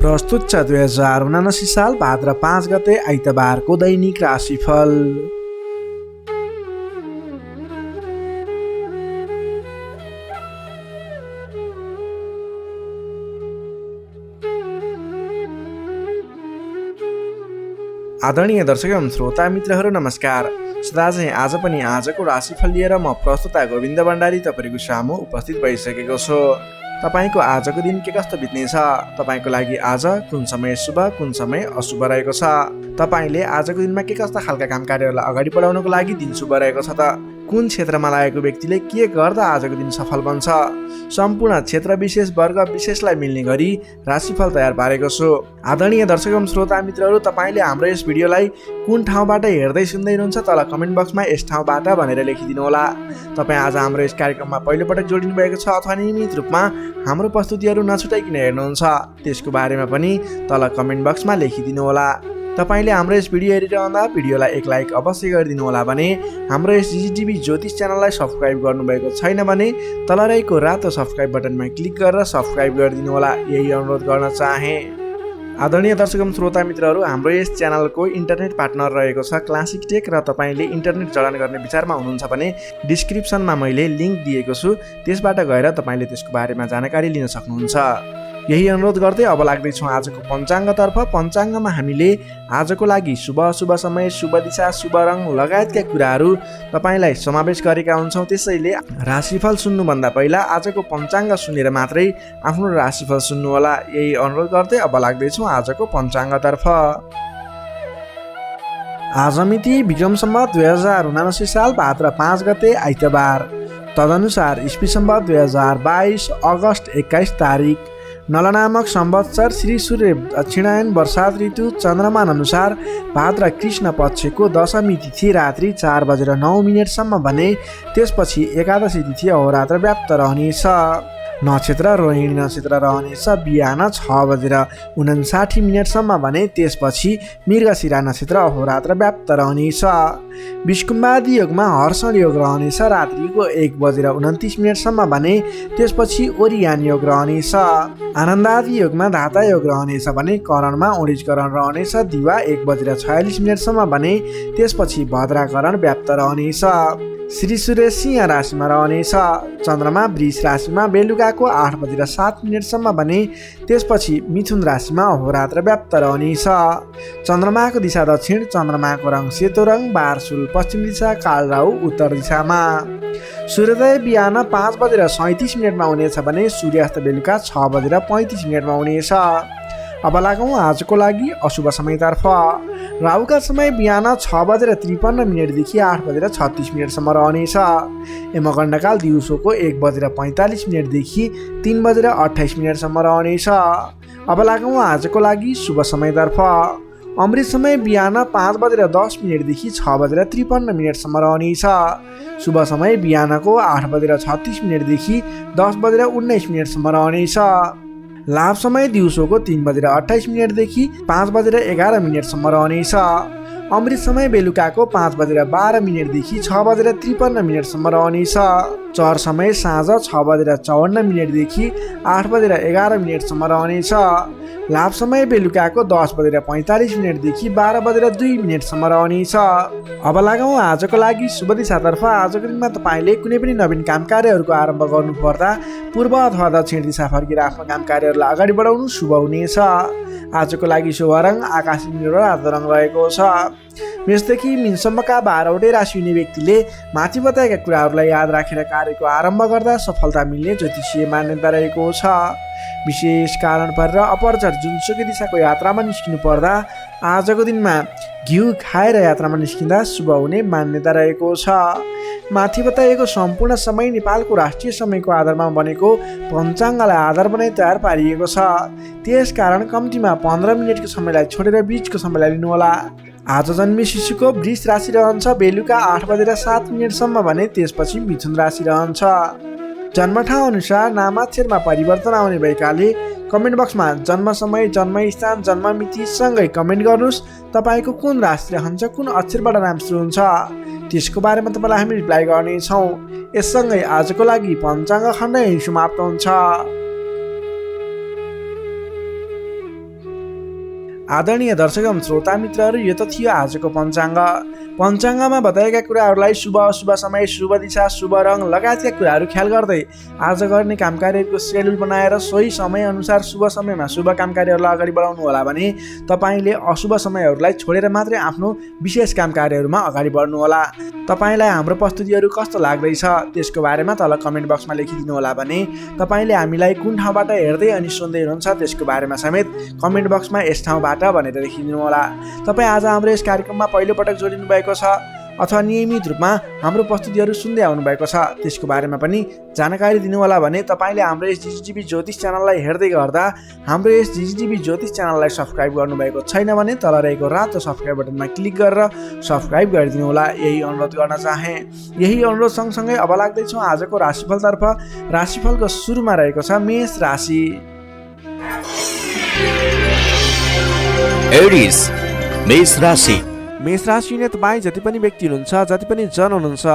प्रस्तुत छ 2079 साल भाद्र 5 गते आइतबारको दैनिक राशिफल। आदरणीय दर्शक एवं श्रोता मित्रहरू नमस्कार। सदाझै आज पनि आजको राशिफल लिएर म प्रस्तुता गोविन्द भण्डारी तपाईँको सामु उपस्थित भइसकेको छु। तपाईको आजको दिन के कस्तो बित्नेछ, तपाईको लागि आज कुन समय शुभ कुन समय अशुभ रहेको छ, तपाईले आजको दिनमा के कस्ता खालका काम कार्यहरूलाई अगाडि बढाउनको लागि दिन शुभ रहेको छ त, कुन क्षेत्रमा लागेको व्यक्तिले के गर्दा आजको दिन सफल बन्छ, सम्पूर्ण क्षेत्र विशेष वर्ग विशेषलाई मिल्ने गरी राशिफल तयार पारेको छु। आदरणीय दर्शक एवं श्रोता मित्रहरू, तपाईले हाम्रो यस भिडियोलाई कुन ठाउँबाट हेर्दै सुन्दै हुनुहुन्छ तल कमेन्ट बक्समा यस ठाउँबाट भनेर लेखिदिनु होला। तपाईँ आज हाम्रो यस कार्यक्रममा पहिलोपटक जोडिनु भएको छ अथवा नियमित रूपमा हाम्रो प्रस्तुतिहरू नछुटाइकन हेर्नुहुन्छ, त्यसको बारेमा पनि तल कमेन्ट बक्समा लेखिदिनु होला। तपाईले हाम्रो यस भिडियो हेरिरहँदा भिडियोलाई एक लाइक अवश्य गरिदिनु होला भने, हाम्रो यस जिजिटिभी ज्योतिष च्यानललाई सब्सक्राइब गर्नुभएको छैन भने तल रहेको रातो सब्सक्राइब बटनमा क्लिक गरेर सब्सक्राइब गरिदिनु होला, यही अनुरोध गर्न चाहे। आदरणीय दर्शक एवं श्रोता मित्रहरू, हाम्रो यस च्यानलको इन्टरनेट पार्टनर रहेको छ क्लासिक टेक र तपाईँले इन्टरनेट जडान गर्ने विचारमा हुनुहुन्छ भने डिस्क्रिप्सनमा मैले लिङ्क दिएको छु, त्यसबाट गएर तपाईँले त्यसको बारेमा जानकारी लिन सक्नुहुन्छ। यही अनुरोध गर्दै अब लाग्दैछौँ आजको पञ्चाङ्गतर्फ। पञ्चाङ्गमा हामीले आजको लागि शुभ अशुभ समय, शुभ दिशा, शुभ रङ लगायतका कुराहरू तपाईँलाई समावेश गरेका हुन्छौँ। त्यसैले राशिफल सुन्नुभन्दा पहिला आजको पञ्चाङ्ग सुनेर मात्रै आफ्नो राशिफल सुन्नुहोला, यही अनुरोध गर्दै अब लाग्दैछौँ आजको पञ्चाङ्गतर्फ। आज मिति विक्रम सम्वत 2079 साल भाद्र 5 गते आइतबार, तदनुसार इस्वी सम्वत 2022 अगस्त 21 तारिक, नल नामक संवत्सर श्री सूर्य दक्षिणायन वर्षात ऋतु चन्द्रमान अनुसार भाद्र कृष्ण पक्षको दशमी तिथि रात्रि 4:09 भने त्यसपछि एकादशी तिथि अहोरात्र व्याप्त रहनेछ। नक्षत्र रोहिणी नक्षत्र रहनेछ बिहान 6:59 भने त्यसपछि मृगशिरा नक्षत्र अहोरात्र व्याप्त रहनेछ। विष्कुम्बादी योगमा हर्षण योग रहनेछ रात्रिको 1:29 भने त्यसपछि ओरियान योग रहनेछ। आनन्दादि योगमा धाता योग रहनेछ भने करणमा ओडिजकरण रहनेछ दिवा 1:46 भने त्यसपछि भद्राकरण व्याप्त रहनेछ। श्री सूर्य सिंह राशिमा रहनेछ, चन्द्रमा वृष राशिमा बेलुकाको 8:07 भने त्यसपछि मिथुन राशिमा अहोरात्र व्याप्त रहनेछ। चन्द्रमाको दिशा दक्षिण, चन्द्रमाको रङ सेतो रङ, बारसुल पश्चिम दिशा, कालराहु उत्तर दिशामा। सूर्योदय बिहान 5:37 हुनेछ भने सूर्यास्त बेलुका 6:35 हुनेछ। अब लागौँ आजको लागि अशुभ समयतर्फ। राहुका समय बिहान 6:53 देखि 8:36 रहनेछ। यमगण्डकाल दिउँसोको 1:45 देखि 3:28 रहनेछ। अब लागौँ आजको लागि शुभ समयतर्फ। अमृत समय बिहान 5:10 देखि 6:53 रहनेछ। शुभ समय बिहानको 8:36 देखि 10:19 रहनेछ। लाभ समय दिउँसोको 3:28 देखि 5:11 रहनेछ। अमृत समय बेलुकाको 5:12 देखि 6:53 रहनेछ। चर समय साँझ 6:54 देखि 8:11 रहनेछ। लाभ समय बेलुकाको 10:45 देखि 12:02 रहनेछ। अब लागौँ आजको लागि शुभ दिशातर्फ। आजको दिनमा तपाईँले कुनै पनि नवीन काम कार्यहरूको आरम्भ गर्नुपर्दा पूर्व अथवा दक्षिण दिशा फर्केर आफ्नो काम कार्यहरूलाई अगाडि बढाउनु शुभ हुनेछ। आजको लागि शुभ रङ आकाशी नीलो र रातो रङ रहेको छ। मेषदेखि मीनसम्मका 12वटै राशि हुने व्यक्तिले माथि बताएका कुराहरूलाई याद राखेर कार्यको आरम्भ गर्दा सफलता मिल्ने ज्योतिषीय मान्यता रहेको छ। विशेष कारण परेर अपरचर जुनसुकै दिशाको यात्रामा निस्किनु पर्दा आजको दिनमा घिउ खाएर यात्रामा निस्किँदा शुभ हुने मान्यता रहेको छ। माथि बताइएको सम्पूर्ण समय नेपालको राष्ट्रिय समयको आधारमा बनेको पञ्चाङ्गलाई आधार बनाई तयार पारिएको छ। त्यसकारण कम्तीमा 15 मिनटको समयलाई छोडेर बीचको समयलाई लिनुहोला। आज जन्मे शिशुको वृष राशि रहन्छ बेलुका 8:07 भने त्यसपछि मिथुन राशि रहन्छ। जन्मठाउँ अनुसार नामाक्षरमा परिवर्तन आउने भएकाले कमेन्ट बक्समा जन्म समय, जन्मस्थान, जन्ममिति सँगै कमेन्ट गर्नुहोस्। तपाईँको कुन राशि रहन्छ, कुन अक्षरबाट नाम सुरु हुन्छ, त्यसको बारेमा तपाईँलाई हामी रिप्लाई गर्नेछौँ। यससँगै आजको लागि पञ्चाङ्ग खण्ड यही समाप्त हुन्छ। आदरणीय दर्शक एवं श्रोता मित्रहरू, यो त थियो आजको पञ्चाङ्ग। पञ्चाङ्गमा बताएका कुराहरूलाई शुभ अशुभ समय, शुभ दिशा, शुभ रङ लगायतका कुराहरू ख्याल गर्दै आज गर्ने काम कार्यहरूको सेड्युल बनाएर सोही समयअनुसार शुभ समयमा शुभ काम कार्यहरूलाई अगाडि बढाउनु होला भने तपाईँले अशुभ समयहरूलाई छोडेर मात्रै आफ्नो विशेष काम कार्यहरूमा अगाडि बढ्नु होला। तपाईँलाई हाम्रो प्रस्तुतिहरू कस्तो लाग्दैछ त्यसको बारेमा तल कमेन्ट बक्समा लेखिदिनु होला भने तपाईँले हामीलाई कुन ठाउँबाट हेर्दै अनि सुन्दै हुनुहुन्छ त्यसको बारेमा समेत कमेन्ट बक्समा यस ठाउँबाट भनेर लेखिदिनु होला। तपाईँ आज हाम्रो यस कार्यक्रममा पहिलोपटक जोडिनु भएको छ अथवा नियमित रूपमा हाम्रो प्रस्तुतिहरू सुन्दै आउनुभएको छ त्यसको बारेमा पनि जानकारी दिनुहोला भने तपाईँले हाम्रो यस जिजिटिभी ज्योतिष च्यानललाई हेर्दै गर्दा हाम्रो यस जिजिटिभी ज्योतिष च्यानललाई सब्सक्राइब गर्नुभएको छैन भने तल रहेको रातो सब्सक्राइब बटनमा क्लिक गरेर सब्सक्राइब गरिदिनु होला, यही अनुरोध गर्न चाहे। यही अनुरोध सँगसँगै अब लाग्दैछौँ आजको राशिफलतर्फ। राशिफलको सुरुमा रहेको छ मेष राशि। एरिस मेष राशि। मेष राशि नै तपाईँ जति पनि व्यक्ति हुनुहुन्छ, जति पनि जन हुनुहुन्छ,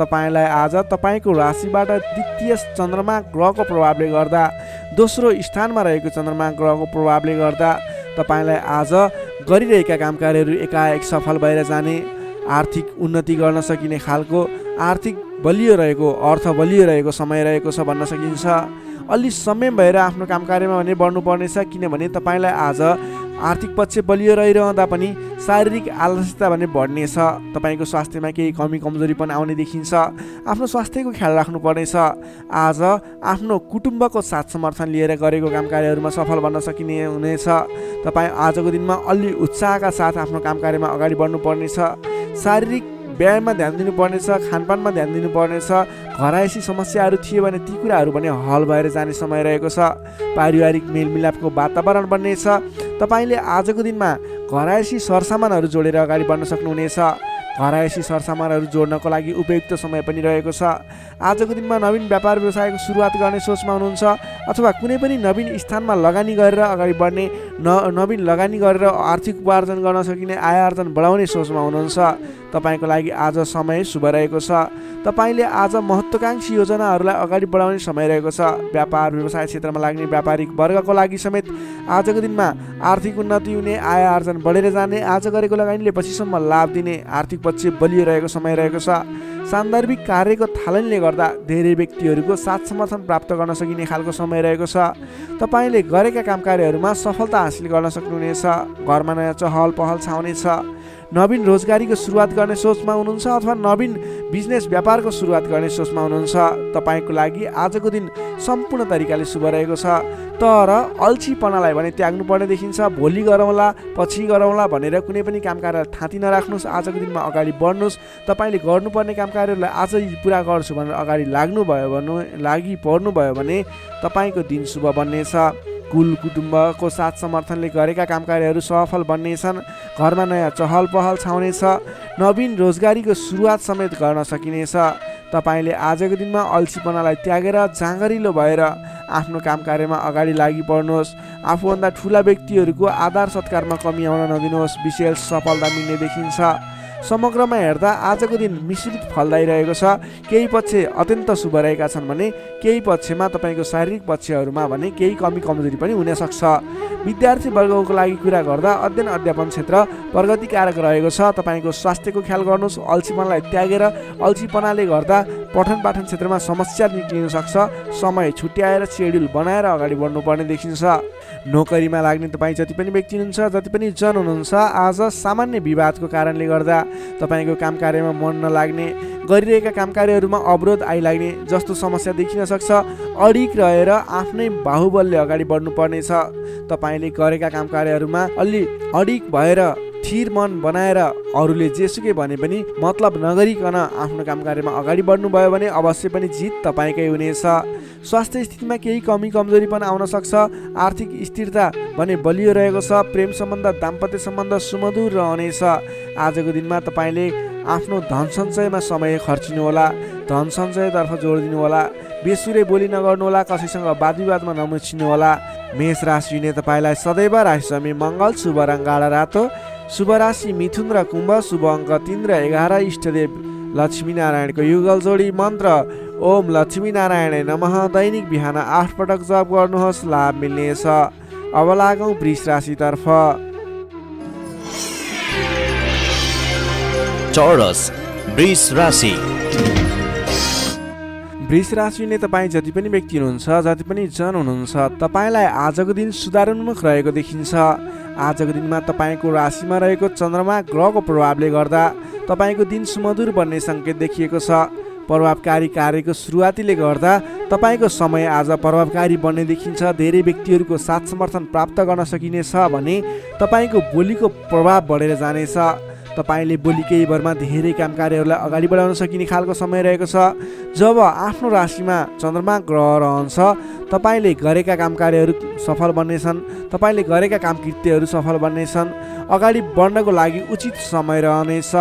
तपाईँलाई आज तपाईँको राशिबाट द्वितीय चन्द्रमा ग्रहको प्रभावले गर्दा, दोस्रो स्थानमा रहेको चन्द्रमा ग्रहको प्रभावले गर्दा तपाईँलाई आज गरिरहेका काम कार्यहरू एकाएक सफल भएर जाने, आर्थिक उन्नति गर्न सकिने खालको आर्थिक बलियो रहेको, अर्थ बलियो रहेको समय रहेको छ भन्न सकिन्छ। अलि समय भएर आफ्नो काम कार्यमा भने बढ्नुपर्नेछ, किनभने तपाईँलाई आज आर्थिक पक्ष बलियो रहिरहँदा पनि शारीरिक आलस्यता भने बढ्नेछ। तपाईँको स्वास्थ्यमा केही कमी कमजोरी पनि आउने देखिन्छ। आफ्नो स्वास्थ्यको ख्याल राख्नुपर्नेछ। आज आफ्नो कुटुम्बको साथ समर्थन लिएर गरेको काम कार्यहरूमा सफल बन्न सकिने हुनेछ। तपाईँ आजको दिनमा अलि उत्साहका साथ आफ्नो काम कार्यमा अगाडि बढ्नुपर्नेछ। शारीरिक व्यायाममा ध्यान दिनुपर्नेछ, खानपानमा ध्यान दिनुपर्नेछ। घरायसी समस्याहरू थिए भने ती कुराहरू पनि हल भएर जाने समय रहेको छ। पारिवारिक मेलमिलापको वातावरण बन्नेछ। तपाईँले आजको दिनमा घरायसी सरसामानहरू जोडेर अगाडि बढ्न सक्नुहुनेछ। घरायसी सरसामानहरू जोड्नको लागि उपयुक्त समय पनि रहेको छ। आजको दिनमा नवीन व्यापार व्यवसायको सुरुवात गर्ने सोचमा हुनुहुन्छ अथवा कुनै पनि नवीन स्थानमा लगानी गरेर अगाडि बढ्ने, नवीन लगानी गरेर आर्थिक उपार्जन गर्न सकिने, आय आर्जन बढाउने सोचमा हुनुहुन्छ। तपाईँको लागि आज समय शुभ रहेको छ। तपाईँले आज महत्त्वाकांक्षी योजनाहरूलाई अगाडि बढाउने समय रहेको छ। व्यापार व्यवसाय क्षेत्रमा लाग्ने व्यापारिक वर्गको लागि समेत आजको दिनमा आर्थिक उन्नति हुने, आय आर्जन बढेर जाने, आज गरेको लगानीले पछिसम्म लाभ दिने, आर्थिक पक्ष बलियो रहेको समय रहेको छ। सान्दर्भिक कार्यको थालनीले गर्दा धेरै व्यक्तिहरूको साथ समर्थन प्राप्त गर्न सकिने खालको समय रहेको छ। तपाईँले गरेका काम कार्यहरूमा सफलता हासिल गर्न सक्नुहुनेछ। घरमा नयाँ चहल पहल छाउनेछ। नवीन रोजगारीको सुरुवात गर्ने सोचमा हुनुहुन्छ अथवा नवीन बिजनेस व्यापारको सुरुवात गर्ने सोचमा हुनुहुन्छ। तपाईँको लागि आजको दिन सम्पूर्ण तरिकाले शुभ रहेको छ। तर अल्छीपनालाई भने त्याग्नुपर्ने देखिन्छ। भोलि गरौँला, पछि गरौँला भनेर कुनै पनि काम कार्य थाँती नराख्नुहोस्। आजको दिनमा अगाडि बढ्नुहोस्। तपाईँले गर्नुपर्ने काम कार्यहरूलाई आजै पुरा गर्छु भनेर अगाडि लागि पर्नुभयो भने तपाईँको दिन शुभ बन्नेछ। कुल कुटुम्बको साथ समर्थनले गरेका काम कार्यहरू सफल बन्नेछन्। घरमा नयाँ चहल पहल छाउनेछ। नवीन रोजगारीको सुरुवात समेत गर्न सकिनेछ। तपाईँले आजको दिनमा अल्छीपनालाई त्यागेर जाँगरिलो भएर आफ्नो काम कार्यमा अगाडि लागि पर्नुहोस्। आफूभन्दा ठुला व्यक्तिहरूको आदर सत्कारमा कमी आउन नदिनुहोस्। विशेष सफलता मिल्ने देखिन्छ। समग्रमा हेर्दा आजको दिन मिश्रित फलदायी छ। केही पक्ष अत्यन्त शुभ रहेका छन् भने केही पक्षमा तपाईँको शारीरिक पक्षहरूमा भने केही कमी कमजोरी पनि हुन सक्छ। विद्यार्थी वर्गको लागि कुरा गर्दा अध्ययन अध्यापन क्षेत्र प्रगतिकारक रहेको छ। तपाईँको स्वास्थ्यको ख्याल गर्नुहोस्। अल्छीपनालाई त्यागेर अल्छीपनाले गर्दा पठन पाठन क्षेत्रमा समस्या निक्लिन सक्छ। समय छुट्याएर सेड्युल बनाएर अगाडि बढ्नुपर्ने देखिन्छ। नोकरीमा लाग्ने तपाईँ जति पनि व्यक्ति हुनुहुन्छ, जति पनि जन हुनुहुन्छ, आज सामान्य विवादको कारणले गर्दा तपाईँको काम कार्यमा मन नलाग्ने, गरिरहेका काम कार्यहरूमा अवरोध आइलाग्ने जस्तो समस्या देखिन सक्छ। अडिक रहेर आफ्नै बाहुबलले अगाडि बढ्नुपर्नेछ। तपाईँले गरेका काम कार्यहरूमा अलि अडिक भएर थिर मन बनाएर अरूले जेसुकै भने पनि मतलब नगरिकन आफ्नो काम कार्यमा अगाडि बढ्नुभयो भने अवश्य पनि जित तपाईँकै हुनेछ। स्वास्थ्य स्थितिमा केही कमी कमजोरी पनि आउन सक्छ। आर्थिक स्थिरता भने बलियो रहेको छ। प्रेम सम्बन्ध, दाम्पत्य सम्बन्ध सुमधुर रहनेछ। आजको दिनमा तपाईँले आफ्नो धन सञ्चयमा समय खर्चिनुहोला। धन सञ्चयतर्फ जोड दिनुहोला। बेसुरे बोली नगर्नुहोला। कसैसँग वाद विवादमा नमुछिनुहोला। मेष राशिले तपाईँलाई सदैव राशिसमी मङ्गल, शुभ रङ गाढा रातो, शुभ राशि मिथुन र कुम्भ, शुभ अङ्क 3 र 11, इष्टदेव लक्ष्मीनारायणको युगल जोडी मन्त्र ओम लक्ष्मीनारायण नमः। दैनिक बिहान 8 पटक जप गर्नुहोस्, लाभ मिल्नेछ। अब लागौँ वृष राशितर्फ। चौरस वृष राशि। वृष राशि हुने तपाईँ जति पनि व्यक्ति हुनुहुन्छ, जति पनि जन हुनुहुन्छ, तपाईँलाई आजको दिन सुधारोन्मुख रहेको देखिन्छ। आजको दिनमा तपाईँको राशिमा रहेको चन्द्रमा ग्रहको प्रभावले गर्दा तपाईँको दिन सुमधुर बन्ने सङ्केत देखिएको छ। प्रभावकारी कार्यको सुरुवातीले गर्दा तपाईँको समय आज प्रभावकारी बन्ने देखिन्छ। धेरै व्यक्तिहरूको साथ समर्थन प्राप्त गर्न सकिनेछ भने तपाईँको बोलीको प्रभाव बढेर जानेछ। तपाईँले बोली केही भरमा धेरै काम कार्यहरूलाई अगाडि बढाउन सकिने खालको समय रहेको छ। जब आफ्नो राशिमा चन्द्रमा ग्रह रहन्छ, तपाईँले गरेका काम कार्यहरू सफल बन्नेछन्। तपाईँले गरेका काम कृत्यहरू सफल बन्नेछन्। अगाडि बढ्नको लागि उचित समय रहनेछ।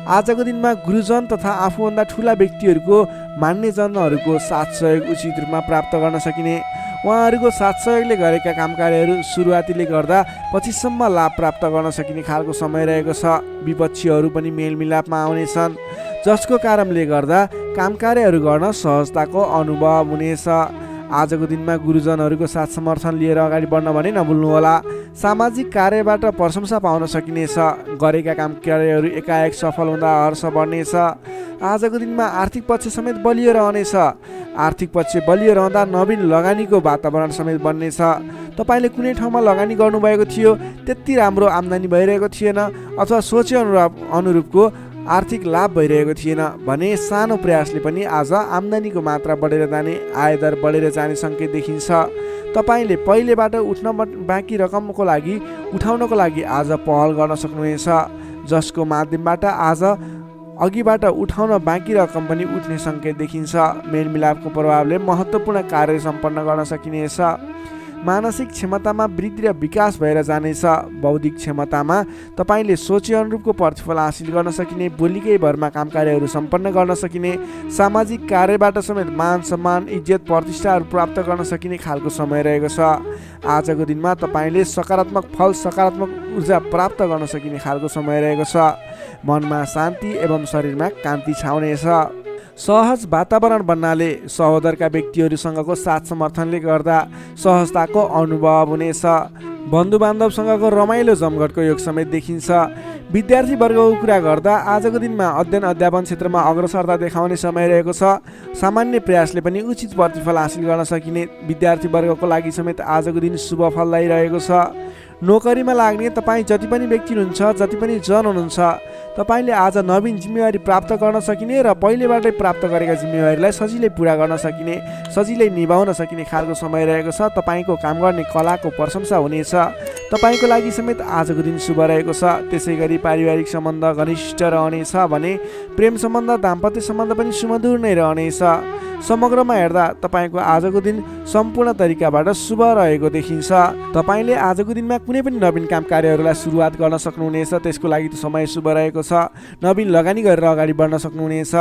आजको दिनमा गुरुजन तथा आफूभन्दा ठुला व्यक्तिहरूको मान्यजनहरूको साथ सहयोग उचित रूपमा प्राप्त गर्न सकिने। उहाँहरूको साथ सहयोगले गरेका काम कार्यहरू सुरुवातीले गर्दा पछिसम्म लाभ प्राप्त गर्न सकिने खालको समय रहेको छ। विपक्षीहरू पनि मेलमिलापमा आउनेछन्, जसको कारणले गर्दा काम कार्यहरू गर्न सहजताको अनुभव हुनेछ। आजको दिनमा गुरुजनहरूको साथ समर्थन लिएर अगाडि बढ्न भने नभुल्नुहोला। सामाजिक कार्यबाट प्रशंसा पाउन सकिनेछ। गरेका काम कार्यहरू एकाएक सफल हुँदा हर्ष बढ्नेछ। आजको दिनमा आर्थिक पक्ष समेत बलियो रहनेछ। आर्थिक पक्ष बलियो रहँदा नवीन लगानीको वातावरण समेत बन्नेछ। तपाईँले कुनै ठाउँमा लगानी गर्नुभएको थियो, त्यति राम्रो आम्दानी भइरहेको थिएन अथवा सोचे अनुरूपको आर्थिक लाभ भइरहेको थिएन भने सानो प्रयासले पनि आज आम्दानीको मात्रा बढेर जाने, आयदर बढेर जाने सङ्केत देखिन्छ। तपाईँले पहिलेबाट बाँकी रकमको लागि उठाउनको लागि आज पहल गर्न सक्नुहुनेछ, जसको माध्यमबाट आज अघिबाट उठाउन बाँकी रकम पनि उठ्ने सङ्केत देखिन्छ। मेलमिलापको प्रभावले महत्त्वपूर्ण कार्य सम्पन्न गर्न सकिनेछ। मानसिक क्षमतामा वृद्धि र विकास भएर जानेछ। बौद्धिक क्षमतामा तपाईँले सोचे अनुरूपको प्रतिफल हासिल गर्न सकिने, बोलीकै भरमा काम कार्यहरू सम्पन्न गर्न सकिने, सामाजिक कार्यबाट समेत मान सम्मान, इज्जत, प्रतिष्ठाहरू प्राप्त गर्न सकिने खालको समय रहेको छ। आजको दिनमा तपाईँले सकारात्मक फल, सकारात्मक ऊर्जा प्राप्त गर्न सकिने खालको समय रहेको छ। मनमा शान्ति एवं शरीरमा कान्ति छाउनेछ। सहज वातावरण बन्नाले सहोदरका व्यक्तिहरूसँगको साथ समर्थनले गर्दा सहजताको अनुभव हुनेछ। बन्धुबान्धवसँगको रमाइलो जमघटको योग समेत देखिन्छ। विद्यार्थी वर्गको कुरा गर्दा आजको दिनमा अध्ययन अध्यापन क्षेत्रमा अग्रसरता देखाउने समय रहेको छ। सामान्य प्रयासले पनि उचित प्रतिफल हासिल गर्न सकिने विद्यार्थी वर्गको लागि समेत आजको दिन शुभ फलदायी रहेको छ। नोकरीमा लाग्ने तपाईँ जति पनि व्यक्ति हुनुहुन्छ, जति पनि जन हुनुहुन्छ, तपाईँले आज नवीन जिम्मेवारी प्राप्त गर्न सकिने र पहिलेबाटै प्राप्त गरेका जिम्मेवारीलाई सजिलै पुरा गर्न सकिने, सजिलै निभाउन सकिने खालको समय रहेको छ। तपाईँको काम गर्ने कलाको प्रशंसा हुनेछ। तपाईँको लागि समेत आजको दिन शुभ रहेको छ। त्यसै गरी पारिवारिक सम्बन्ध घनिष्ठ रहनेछ भने प्रेम सम्बन्ध, दाम्पत्य सम्बन्ध पनि सुमधुर नै रहनेछ। समग्रमा हेर्दा तपाईँको आजको दिन सम्पूर्ण तरिकाबाट शुभ रहेको देखिन्छ। तपाईँले आजको दिनमा कुनै पनि नवीन काम कार्यहरूलाई सुरुवात गर्न सक्नुहुनेछ। त्यसको लागि त समय शुभ रहेको छ। नवीन लगानी गरेर अगाडि बढ्न सक्नुहुनेछ।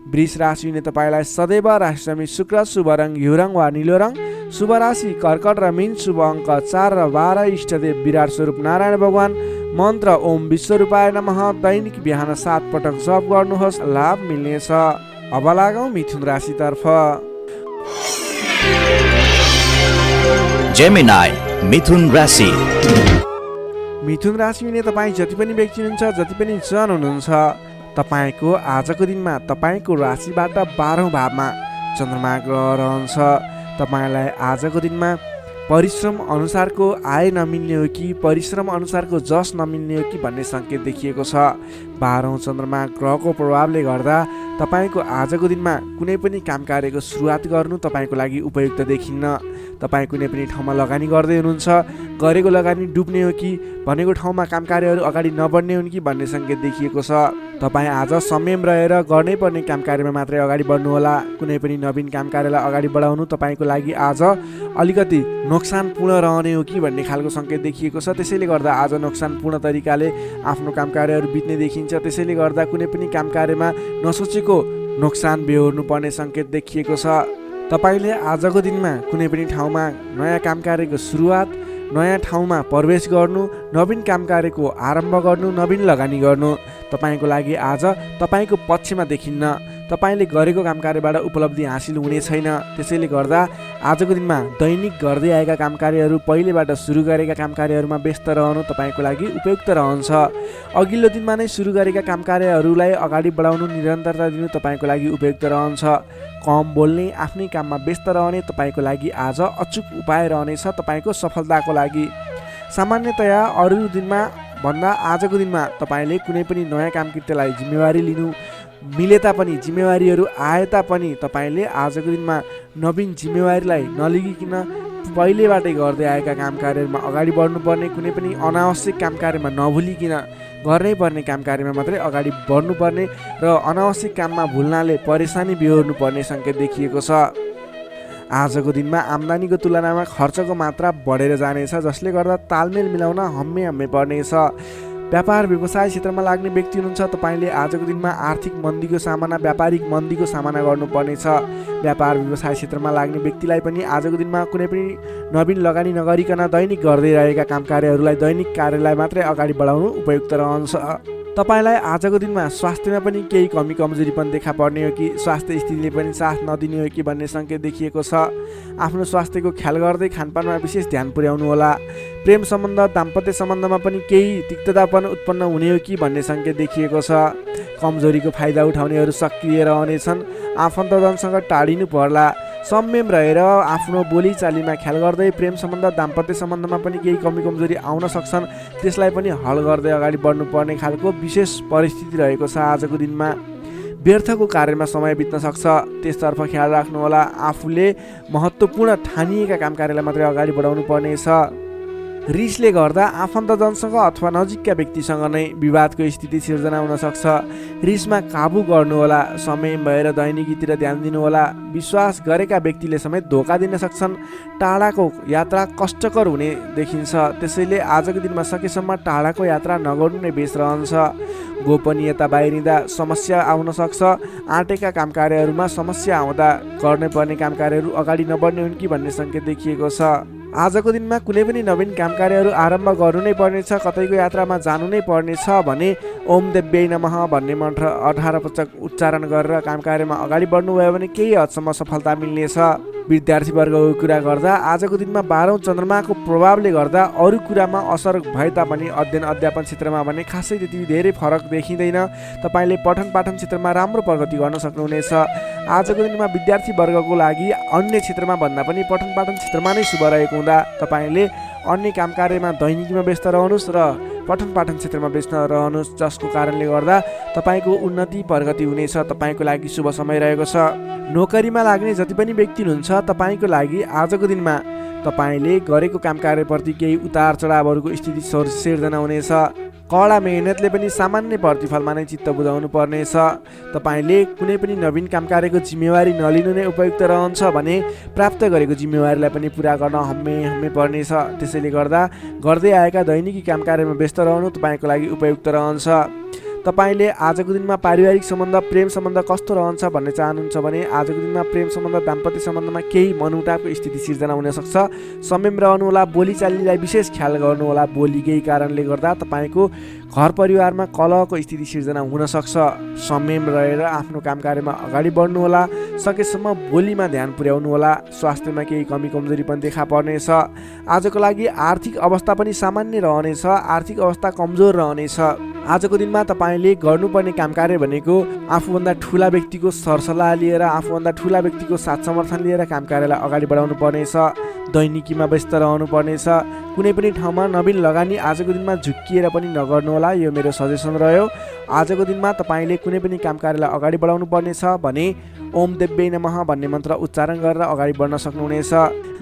वृष राशि हुने तपाईँलाई सदैव राशिसमी शुक्र, शुभ रङ घिउ रङ वा निलो रङ, शुभ राशि कर्कट र मीन, शुभ अङ्क 4 र 12, इष्टदेव विराट स्वरूप नारायण भगवान, मन्त्र ओम विश्वरूपाय नमः। दैनिक बिहान 7 पटक जप गर्नुहोस्, लाभ मिल्नेछ। अब लागौँ मिथुन राशितर्फ। जेमिनाई मिथुन राशि। मिथुन राशि हुने तपाईँ जति पनि व्यक्ति हुनुहुन्छ, जति पनि जन हुनुहुन्छ, तपाईँको आजको दिनमा तपाईँको राशिबाट 12औं भावमा चन्द्रमा ग्रह रहन्छ। तपाईँलाई आजको दिनमा परिश्रम अनुसारको आय नमिल्ने हो कि परिश्रम अनुसारको जस नमिल्ने हो कि भन्ने सङ्केत देखिएको छ। 12औं चन्द्रमा ग्रहको प्रभावले गर्दा तपाईँको आजको दिनमा कुनै पनि काम कार्यको सुरुवात गर्नु तपाईँको लागि उपयुक्त देखिन्न। तपाईँ कुनै पनि ठाउँमा लगानी गर्दै हुनुहुन्छ, गरेको लगानी डुब्ने हो कि भनेको ठाउँमा काम कार्यहरू अगाडि नबढ्ने हुन् कि भन्ने सङ्केत देखिएको छ। तपाईँ आज संयम रहेर गर्नै पर्ने काम कार्यमा मात्रै अगाडि बढ्नुहोला। कुनै पनि नवीन काम कार्यलाई अगाडि बढाउनु तपाईँको लागि आज अलिकति नोक्सानपूर्ण रहने हो कि भन्ने खालको सङ्केत देखिएको छ। त्यसैले गर्दा आज नोक्सानपूर्ण तरिकाले आफ्नो काम कार्यहरू बित्ने देखिन्छ। त्यसैले गर्दा कुनै पनि काम कार्यमा नसोचेको नोक्सान बेहोर्नु पर्ने सङ्केत देखिएको छ। तपाईँले आजको दिनमा कुनै पनि ठाउँमा नयाँ काम कार्यको सुरुवात, नयाँ ठाउँमा प्रवेश गर्नु, नवीन काम कार्यको आरम्भ गर्नु, नवीन लगानी गर्नु तपाईँको लागि आज तपाईँको पक्षमा देखिन्न। तपाईँले गरेको काम कार्यबाट उपलब्धि हासिल हुने छैन। त्यसैले गर्दा आजको दिनमा दैनिक गर्दै आएका काम कार्यहरू, पहिलेबाट सुरु गरेका काम कार्यहरूमा व्यस्त रहनु तपाईँको लागि उपयुक्त रहन्छ। अघिल्लो दिनमा नै सुरु गरेका काम कार्यहरूलाई अगाडि बढाउनु, निरन्तरता दिनु तपाईँको लागि उपयुक्त रहन्छ। कम बोल्ने, आफ्नै काममा व्यस्त रहने तपाईँको लागि आज अचुक उपाय रहनेछ तपाईँको सफलताको लागि। सामान्यतया अरू दिनमा भन्दा आजको दिनमा तपाईँले कुनै पनि नयाँ काम कृत्यलाई जिम्मेवारी लिनु मिले तापनि, जिम्मेवारीहरू आए तापनि तपाईँले आजको दिनमा नवीन जिम्मेवारीलाई नलिगिकन पहिलेबाटै गर्दै आएका काम कार्यहरूमा अगाडि बढ्नुपर्ने, कुनै पनि अनावश्यक काम कार्यमा नभुलिकन गर्नै पर्ने काम कार्यमा मात्रै अगाडि बढ्नुपर्ने र अनावश्यक काममा भुल्नाले परेशानी बिहोर्नु पर्ने सङ्केत देखिएको छ। आजको दिनमा आम्दानीको तुलनामा खर्चको मात्रा बढेर जानेछ, जसले गर्दा तालमेल मिलाउन हम्मे पर्नेछ। व्यापार व्यवसाय क्षेत्रमा लाग्ने व्यक्ति हुनुहुन्छ, तपाईँले आजको दिनमा आर्थिक मन्दीको सामना, व्यापारिक मन्दीको सामना गर्नुपर्नेछ। व्यापार व्यवसाय क्षेत्रमा लाग्ने व्यक्तिलाई पनि आजको दिनमा कुनै पनि नवीन लगानी नगरिकन दैनिक गर्दै रहेका काम कार्यहरूलाई, दैनिक कार्यलाई मात्रै अगाडि बढाउनु उपयुक्त रहन्छ। तपाईँलाई आजको दिनमा स्वास्थ्यमा पनि केही कमी कमजोरी पनि देखा पर्ने हो कि स्वास्थ्य स्थितिले पनि साथ नदिने हो कि भन्ने सङ्केत देखिएको छ। आफ्नो स्वास्थ्यको ख्याल गर्दै खानपानमा विशेष ध्यान पुर्याउनु होला। प्रेम सम्बन्ध, दाम्पत्य सम्बन्धमा पनि केही तिक्ततापन उत्पन्न हुने हो कि भन्ने सङ्केत देखिएको छ। कमजोरीको फाइदा उठाउनेहरू सक्रिय रहनेछन्। आफन्तजनसँग टाढिनु पर्ला। संयम रहेर आफ्नो बोलीचालीमा ख्याल गर्दै प्रेम सम्बन्ध, दाम्पत्य सम्बन्धमा पनि केही कमी कमजोरी आउन सक्छन्, त्यसलाई पनि हल गर्दै अगाडि बढ्नुपर्ने खालको विशेष परिस्थिति रहेको छ। आजको दिनमा व्यर्थको कार्यमा समय बित्न सक्छ, त्यसतर्फ ख्याल राख्नुहोला। आफूले महत्त्वपूर्ण ठानिएका काम कार्यलाई मात्रै अगाडि बढाउनु पर्नेछ। रिसले गर्दा आफन्तजनसँग अथवा नजिकका व्यक्तिसँग नै विवादको स्थिति सिर्जना हुन सक्छ। रिसमा काबु गर्नुहोला। समय भएर दैनिकीतिर ध्यान दिनुहोला। विश्वास गरेका व्यक्तिले समेत धोका दिन सक्छन्। टाढाको यात्रा कष्टकर हुने देखिन्छ, त्यसैले आजको दिनमा सकेसम्म टाढाको यात्रा नगर्नु नै बेस रहन्छ। गोपनीयता बाहिरिँदा समस्या आउन सक्छ। आँटेका काम कार्यहरूमा समस्या आउँदा गर्नै पर्ने काम कार्यहरू अगाडि नबढ्ने हुन् कि भन्ने सङ्केत देखिएको छ। आजको दिनमा कुनै पनि नवीन काम कार्यहरू आरम्भ गर्नु नै पर्नेछ, कतैको यात्रामा जानु नै पर्नेछ भने ओम देव्यै नमः भन्ने मन्त्र 18 पटक उच्चारण गरेर काम कार्यमा अगाडि बढ्नुभयो भने केही हदसम्म सफलता मिल्नेछ। विद्यार्थीवर्गको कुरा गर्दा आजको दिनमा 12औं चन्द्रमाको प्रभावले गर्दा अरू कुरामा असर भए तापनि अध्ययन अध्यापन क्षेत्रमा भने खासै त्यति धेरै फरक देखिँदैन। तपाईँले पठन पाठन क्षेत्रमा राम्रो प्रगति गर्न सक्नुहुनेछ। आजको दिनमा विद्यार्थीवर्गको लागि अन्य क्षेत्रमा भन्दा पनि पठन पाठन क्षेत्रमा नै शुभ रहेको हुँदा तपाईँले अन्य काम कार्यमा दैनिकीमा व्यस्त रहनुहोस् र पठन पाठन क्षेत्रमा व्यस्त रहनुहोस्, जसको कारणले गर्दा तपाईँको उन्नति प्रगति हुनेछ। तपाईँको लागि शुभ समय रहेको छ। नोकरीमा लाग्ने जति पनि व्यक्ति हुनुहुन्छ, तपाईँको लागि आजको दिनमा तपाईँले गरेको काम कार्यप्रति केही उतार चढावहरूको स्थिति सिर्जना हुनेछ। कडा मेहनतले पनि सामान्य प्रतिफलमा नै चित्त बुझाउनु पर्नेछ। तपाईँले कुनै पनि नवीन काम कार्यको जिम्मेवारी नलिनु नै उपयुक्त रहन्छ भने प्राप्त गरेको जिम्मेवारीलाई पनि पुरा गर्न हम्मे पर्नेछ। त्यसैले गर्दा गर्दै आएका दैनिकी काम कार्यमा व्यस्त रहनु तपाईँको लागि उपयुक्त रहन्छ। तपाईँले आजको दिनमा पारिवारिक सम्बन्ध, प्रेम सम्बन्ध कस्तो रहन्छ भन्ने चाहनुहुन्छ भने आजको दिनमा प्रेम सम्बन्ध, दाम्पत्य सम्बन्धमा केही मनमुटावको स्थिति सिर्जना हुन सक्छ। संयम रहनुहोला। बोलीचालीलाई विशेष ख्याल गर्नुहोला। बोलीकै कारणले गर्दा तपाईँको घर परिवारमा कलहको स्थिति सिर्जना हुन सक्छ। संयम रहेर आफ्नो काम कार्यमा अगाडि बढ्नुहोला। सकेसम्म बोलीमा ध्यान पुर्याउनुहोला। स्वास्थ्यमा केही कमी कमजोरी पनि देखा पर्नेछ। आजको लागि आर्थिक अवस्था पनि सामान्य रहनेछ। आर्थिक अवस्था कमजोर रहनेछ। आजको दिनमा तपाईँले गर्नुपर्ने काम कार्य भनेको आफूभन्दा ठुला व्यक्तिको सरसल्लाह लिएर, आफूभन्दा ठुला व्यक्तिको साथ समर्थन लिएर काम कार्यलाई अगाडि बढाउनु पर्नेछ। दैनिकीमा व्यस्त रहनु पर्नेछ। कुनै पनि ठाउँमा नवीन लगानी आजको दिनमा झुक्किएर पनि नगर्नुहोला, यो मेरो सजेसन रह्यो। आजको दिनमा तपाईँले कुनै पनि काम कार्यलाई अगाडि बढाउनु पर्नेछ भने ओम देव्यै नमः भन्ने मन्त्र उच्चारण गरेर अगाडि बढ्न सक्नुहुनेछ।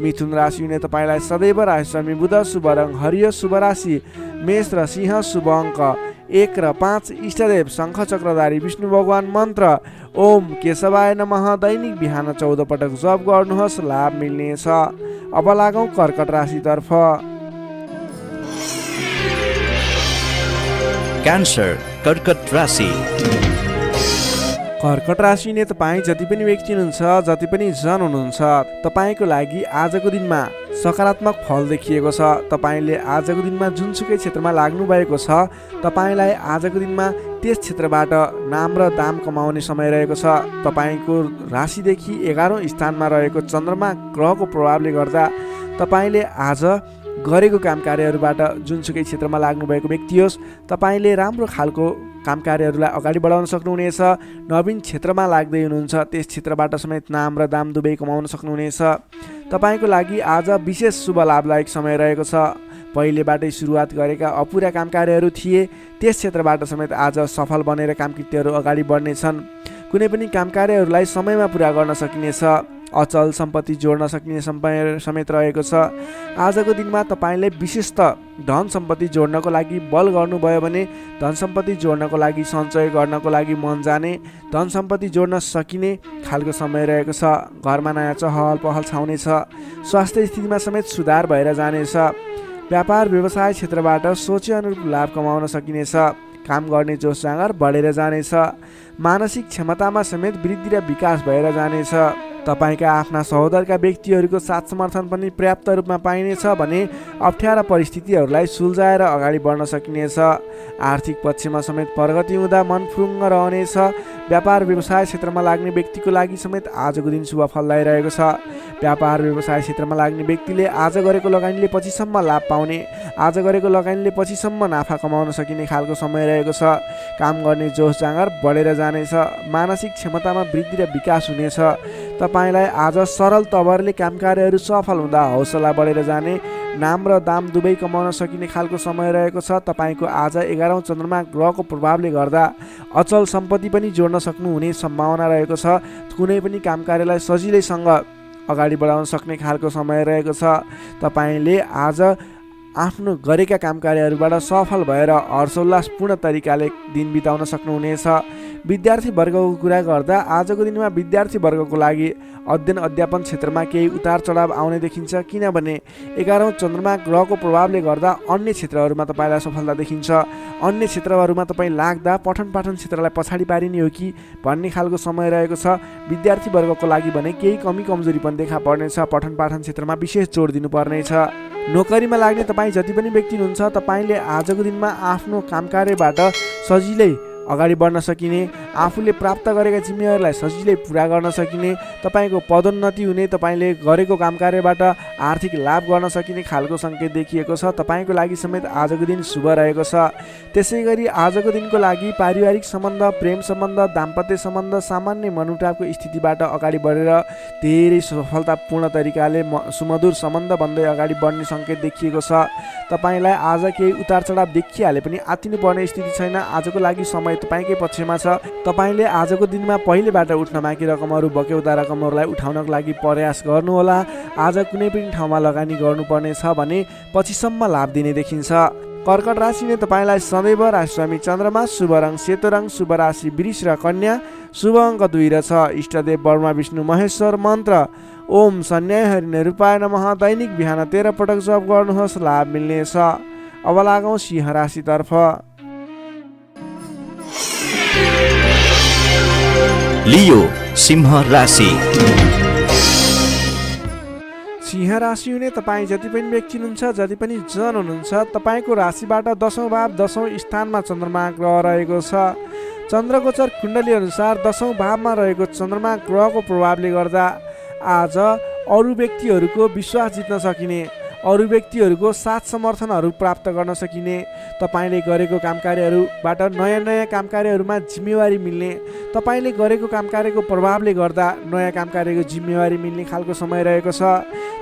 मिथुन राशिले तपाईँलाई सदैव राशिस्वामी बुध, शुभ रङ हरियो, शुभ राशि मेष र सिंह, शुभ अङ्क 1 र 5, इष्टदेव शङ्ख चक्रधारी विष्णु भगवान, मन्त्र ओम केशवाय नमः दैनिक बिहान 14 पटक जप गर्नुहोस्, लाभ मिल्नेछ। अब लागौँ कर्कट राशितर्फ। क्यान्सर, कर्कट राशि। कर्कट राशिले तपाईँ जति पनि व्यक्ति हुनुहुन्छ, जति पनि जन हुनुहुन्छ, तपाईँको लागि आजको दिनमा सकारात्मक फल देखिएको छ। तपाईँले आजको दिनमा जुनसुकै क्षेत्रमा लाग्नु भएको छ, तपाईँलाई आजको दिनमा त्यस क्षेत्रबाट नाम र दाम कमाउने समय रहेको छ। तपाईँको राशिदेखि 11औं स्थानमा रहेको चन्द्रमा ग्रहको प्रभावले गर्दा तपाईँले आज गरेको काम कार्यहरूबाट जुनसुकै क्षेत्रमा लाग्नुभएको व्यक्ति होस्, तपाईँले राम्रो खालको काम कार्यहरूलाई अगाडि बढाउन सक्नुहुनेछ। नवीन क्षेत्रमा लाग्दै हुनुहुन्छ, त्यस क्षेत्रबाट समेत नाम र दाम दुवै कमाउन सक्नुहुनेछ। तपाईँको लागि आज विशेष शुभ लाभदायक समय रहेको छ। पहिलेबाटै सुरुवात गरेका अपुरा काम कार्यहरू थिए, त्यस क्षेत्रबाट समेत आज सफल बनेर कामकृत्यहरू अगाडि बढ्नेछन्। कुनै पनि काम कार्यहरूलाई समयमा पुरा गर्न सकिनेछ। अचल सम्पत्ति जोड्न सकिने समय समेत रहेको छ। आजको दिनमा तपाईँले विशेषतः धन सम्पत्ति जोड्नको लागि बल गर्नुभयो भने धन सम्पत्ति जोड्नको लागि सञ्चय गर्नको लागि मन जाने, धन सम्पत्ति जोड्न सकिने खालको समय रहेको छ। घरमा नयाँ चहल पहल छाउनेछ। स्वास्थ्य स्थितिमा समेत सुधार भएर जानेछ। व्यापार व्यवसाय क्षेत्रबाट सोचे अनुरूप लाभ कमाउन सकिनेछ। काम गर्ने जोस जाँगर बढेर जानेछ। मानसिक क्षमतामा समेत वृद्धि र विकास भएर जानेछ। तपाईँका आफ्ना सहोदरका व्यक्तिहरूको साथ समर्थन पनि पर्याप्त रूपमा पाइनेछ भने अप्ठ्यारा परिस्थितिहरूलाई सुल्झाएर अगाडि बढ्न सकिनेछ। आर्थिक पक्षमा समेत प्रगति हुँदा मन फुरुङ्ग रहनेछ। व्यापार व्यवसाय क्षेत्रमा लाग्ने व्यक्तिको लागि समेत आजको दिन शुभ फलदायी रहेको छ। व्यापार व्यवसाय क्षेत्रमा लाग्ने व्यक्तिले आज गरेको लगानीले पछिसम्म लाभ पाउने, आज गरेको लगानीले पछिसम्म नाफा कमाउन सकिने खालको समय रहेको छ। काम गर्ने जोस जाँगर बढेर जानेछ। मानसिक क्षमतामा वृद्धि र विकास हुनेछ। तपाईँलाई आज सरल तवरले काम कार्यहरू सफल हुँदा हौसला बढेर जाने, नाम र दाम दुवै कमाउन सकिने खालको समय रहेको छ। तपाईँको आज 11औं चन्द्रमा ग्रहको प्रभावले गर्दा अचल सम्पत्ति पनि जोड्न सक्नुहुने सम्भावना रहेको छ। कुनै पनि काम कार्यलाई सजिलैसँग अगाडि बढाउन सक्ने खालको समय रहेको छ। तपाईँले आज आफ्नो गरेका काम कार्यहरूबाट सफल भएर हर्षोल्लासपूर्ण तरिकाले दिन बिताउन सक्नुहुनेछ। विद्यार्थी वर्गको कुरा गर्दा आजको दिनमा विद्यार्थी वर्गको लागि अध्ययन अध्यापन क्षेत्रमा केही उतार चढाव आउने देखिन्छ। किनभने 11औं चन्द्रमा ग्रहको प्रभावले गर्दा अन्य क्षेत्रहरूमा तपाईँलाई सफलता देखिन्छ। अन्य क्षेत्रहरूमा तपाईँ लाग्दा पठन पाठन क्षेत्रलाई पछाडि पारिने हो कि भन्ने खालको समय रहेको छ। विद्यार्थी वर्गको लागि भने केही कमी कमजोरी पनि देखा पर्नेछ। पठन पाठन क्षेत्रमा विशेष जोड दिनुपर्नेछ। नोकरीमा लाग्ने तपाईँ जति पनि व्यक्ति हुनुहुन्छ, तपाईँले आजको दिनमा आफ्नो काम कार्यबाट सजिलै अगाडि बढ्न सकिने, आफूले प्राप्त गरेका जिम्मेवारीलाई सजिलै पुरा गर्न सकिने, तपाईँको पदोन्नति हुने, तपाईँले गरेको काम कार्यबाट आर्थिक लाभ गर्न सकिने खालको सङ्केत देखिएको छ। तपाईँको लागि समेत आजको दिन शुभ रहेको छ। त्यसै गरी आजको दिनको लागि पारिवारिक सम्बन्ध, प्रेम सम्बन्ध, दाम्पत्य सम्बन्ध सामान्य मनमुटावको स्थितिबाट अगाडि बढेर धेरै सफलतापूर्ण तरिकाले सुमधुर सम्बन्ध बन्दै अगाडि बढ्ने सङ्केत देखिएको छ। तपाईँलाई आज केही उतार चढाव देखिहाले पनि आत्तिनुपर्ने स्थिति छैन। आजको लागि समय तपाईँकै पक्षमा छ। तपाईँले आजको दिनमा पहिलेबाट उठ्न बाँकी रकमहरू, बक्यौता रकमहरूलाई उठाउनको लागि प्रयास गर्नुहोला। आज कुनै पनि ठाउँमा लगानी गर्नुपर्ने छ भने पछिसम्म लाभ दिने देखिन्छ। कर्कट राशिले तपाईँलाई सदैव राशिस्वामी चन्द्रमा, शुभ रङ सेतो रङ, शुभ राशि वृष र कन्या, शुभ अङ्क 2 र 6, इष्टदेव ब्रह्मा विष्णु महेश्वर, मन्त्र ओम सन्याय हरिण रूपाय नमः। दैनिक बिहान 13 पटक जप गर्नुहोस्, लाभ मिल्नेछ। अब लागौँ सिंह राशितर्फ। लियो सिंह राशि। सिंह राशि हुने तपाईँ जति पनि व्यक्ति हुनुहुन्छ, जति पनि जन हुनुहुन्छ, तपाईँको राशिबाट 10औं भाव 10औं स्थानमा चन्द्रमा ग्रह रहेको छ। चन्द्रगोचर कुण्डली अनुसार 10औं भावमा रहेको चन्द्रमा ग्रहको प्रभावले गर्दा आज अरू व्यक्तिहरूको विश्वास जित्न सकिने, अरू व्यक्तिहरूको साथ समर्थनहरू प्राप्त गर्न सकिने, तपाईँले गरेको काम कार्यहरूबाट नयाँ नयाँ काम कार्यहरूमा जिम्मेवारी मिल्ने, तपाईँले गरेको काम कार्यको प्रभावले गर्दा नयाँ काम कार्यको जिम्मेवारी मिल्ने खालको समय रहेको छ।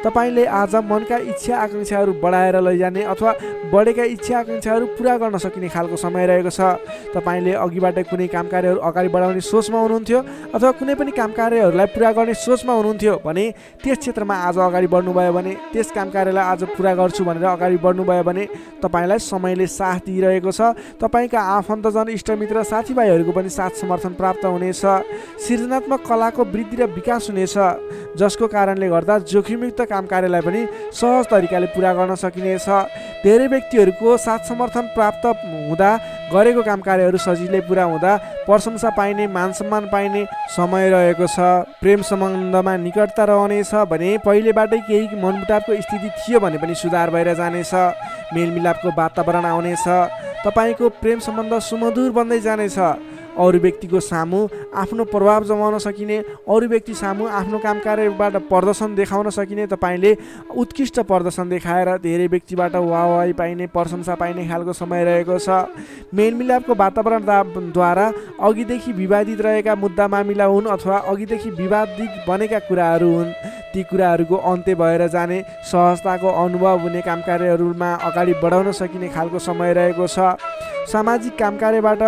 तपाईँले आज मनका इच्छा आकाङ्क्षाहरू बढाएर लैजाने अथवा बढेका इच्छा आकाङ्क्षाहरू पुरा गर्न सकिने खालको समय रहेको छ। तपाईँले अघिबाट कुनै काम कार्यहरू अगाडि बढाउने सोचमा हुनुहुन्थ्यो अथवा कुनै पनि काम कार्यहरूलाई पुरा गर्ने सोचमा हुनुहुन्थ्यो भने त्यस क्षेत्रमा आज अगाडि बढ्नुभयो भने, त्यस काम कार्यलाई आज पुरा गर्छु भनेर अगाडि बढ्नुभयो भने तपाईँलाई समयले साथ दिइरहेको छ। तपाईँका आफन्तजन, इष्टमित्र, साथीभाइहरूको पनि साथ समर्थन प्राप्त हुनेछ। सृजनात्मक कलाको वृद्धि र विकास हुनेछ, जसको कारणले गर्दा जोखिमयुक्त काम कार्यलाई पनि सहज तरिकाले पुरा गर्न सकिनेछ। धेरै व्यक्तिहरूको साथ समर्थन प्राप्त हुँदा गरेको काम कार्यहरू सजिलै पुरा हुँदा प्रशंसा पाइने, मान सम्मान पाइने समय रहेको छ। प्रेम सम्बन्धमा निकटता रहनेछ भने पहिलेबाटै केही मनमुटावको स्थिति थियो भने पनि सुधार भएर जानेछ। मेलमिलापको वातावरण आउनेछ। तपाईँको प्रेम सम्बन्ध सुमधुर बन्दै जानेछ। अरू व्यक्तिको सामु आफ्नो प्रभाव जमाउन सकिने, अरू व्यक्ति सामु आफ्नो काम कार्यबाट प्रदर्शन देखाउन सकिने, तपाईँले उत्कृष्ट प्रदर्शन देखाएर धेरै व्यक्तिबाट वाहवाही पाइने, प्रशंसा पाइने खालको समय रहेको छ। मेलमिलापको वातावरणद्वारा अघिदेखि विवादित रहेका मुद्दा मामिला हुन् अथवा अघिदेखि विवादित बनेका कुराहरू हुन्, ती कुराहरूको अन्त्य भएर जाने, सहजताको अनुभव हुने, काम कार्यहरूमा अगाडि बढाउन सकिने खालको समय रहेको छ। सामाजिक काम कार्यबाट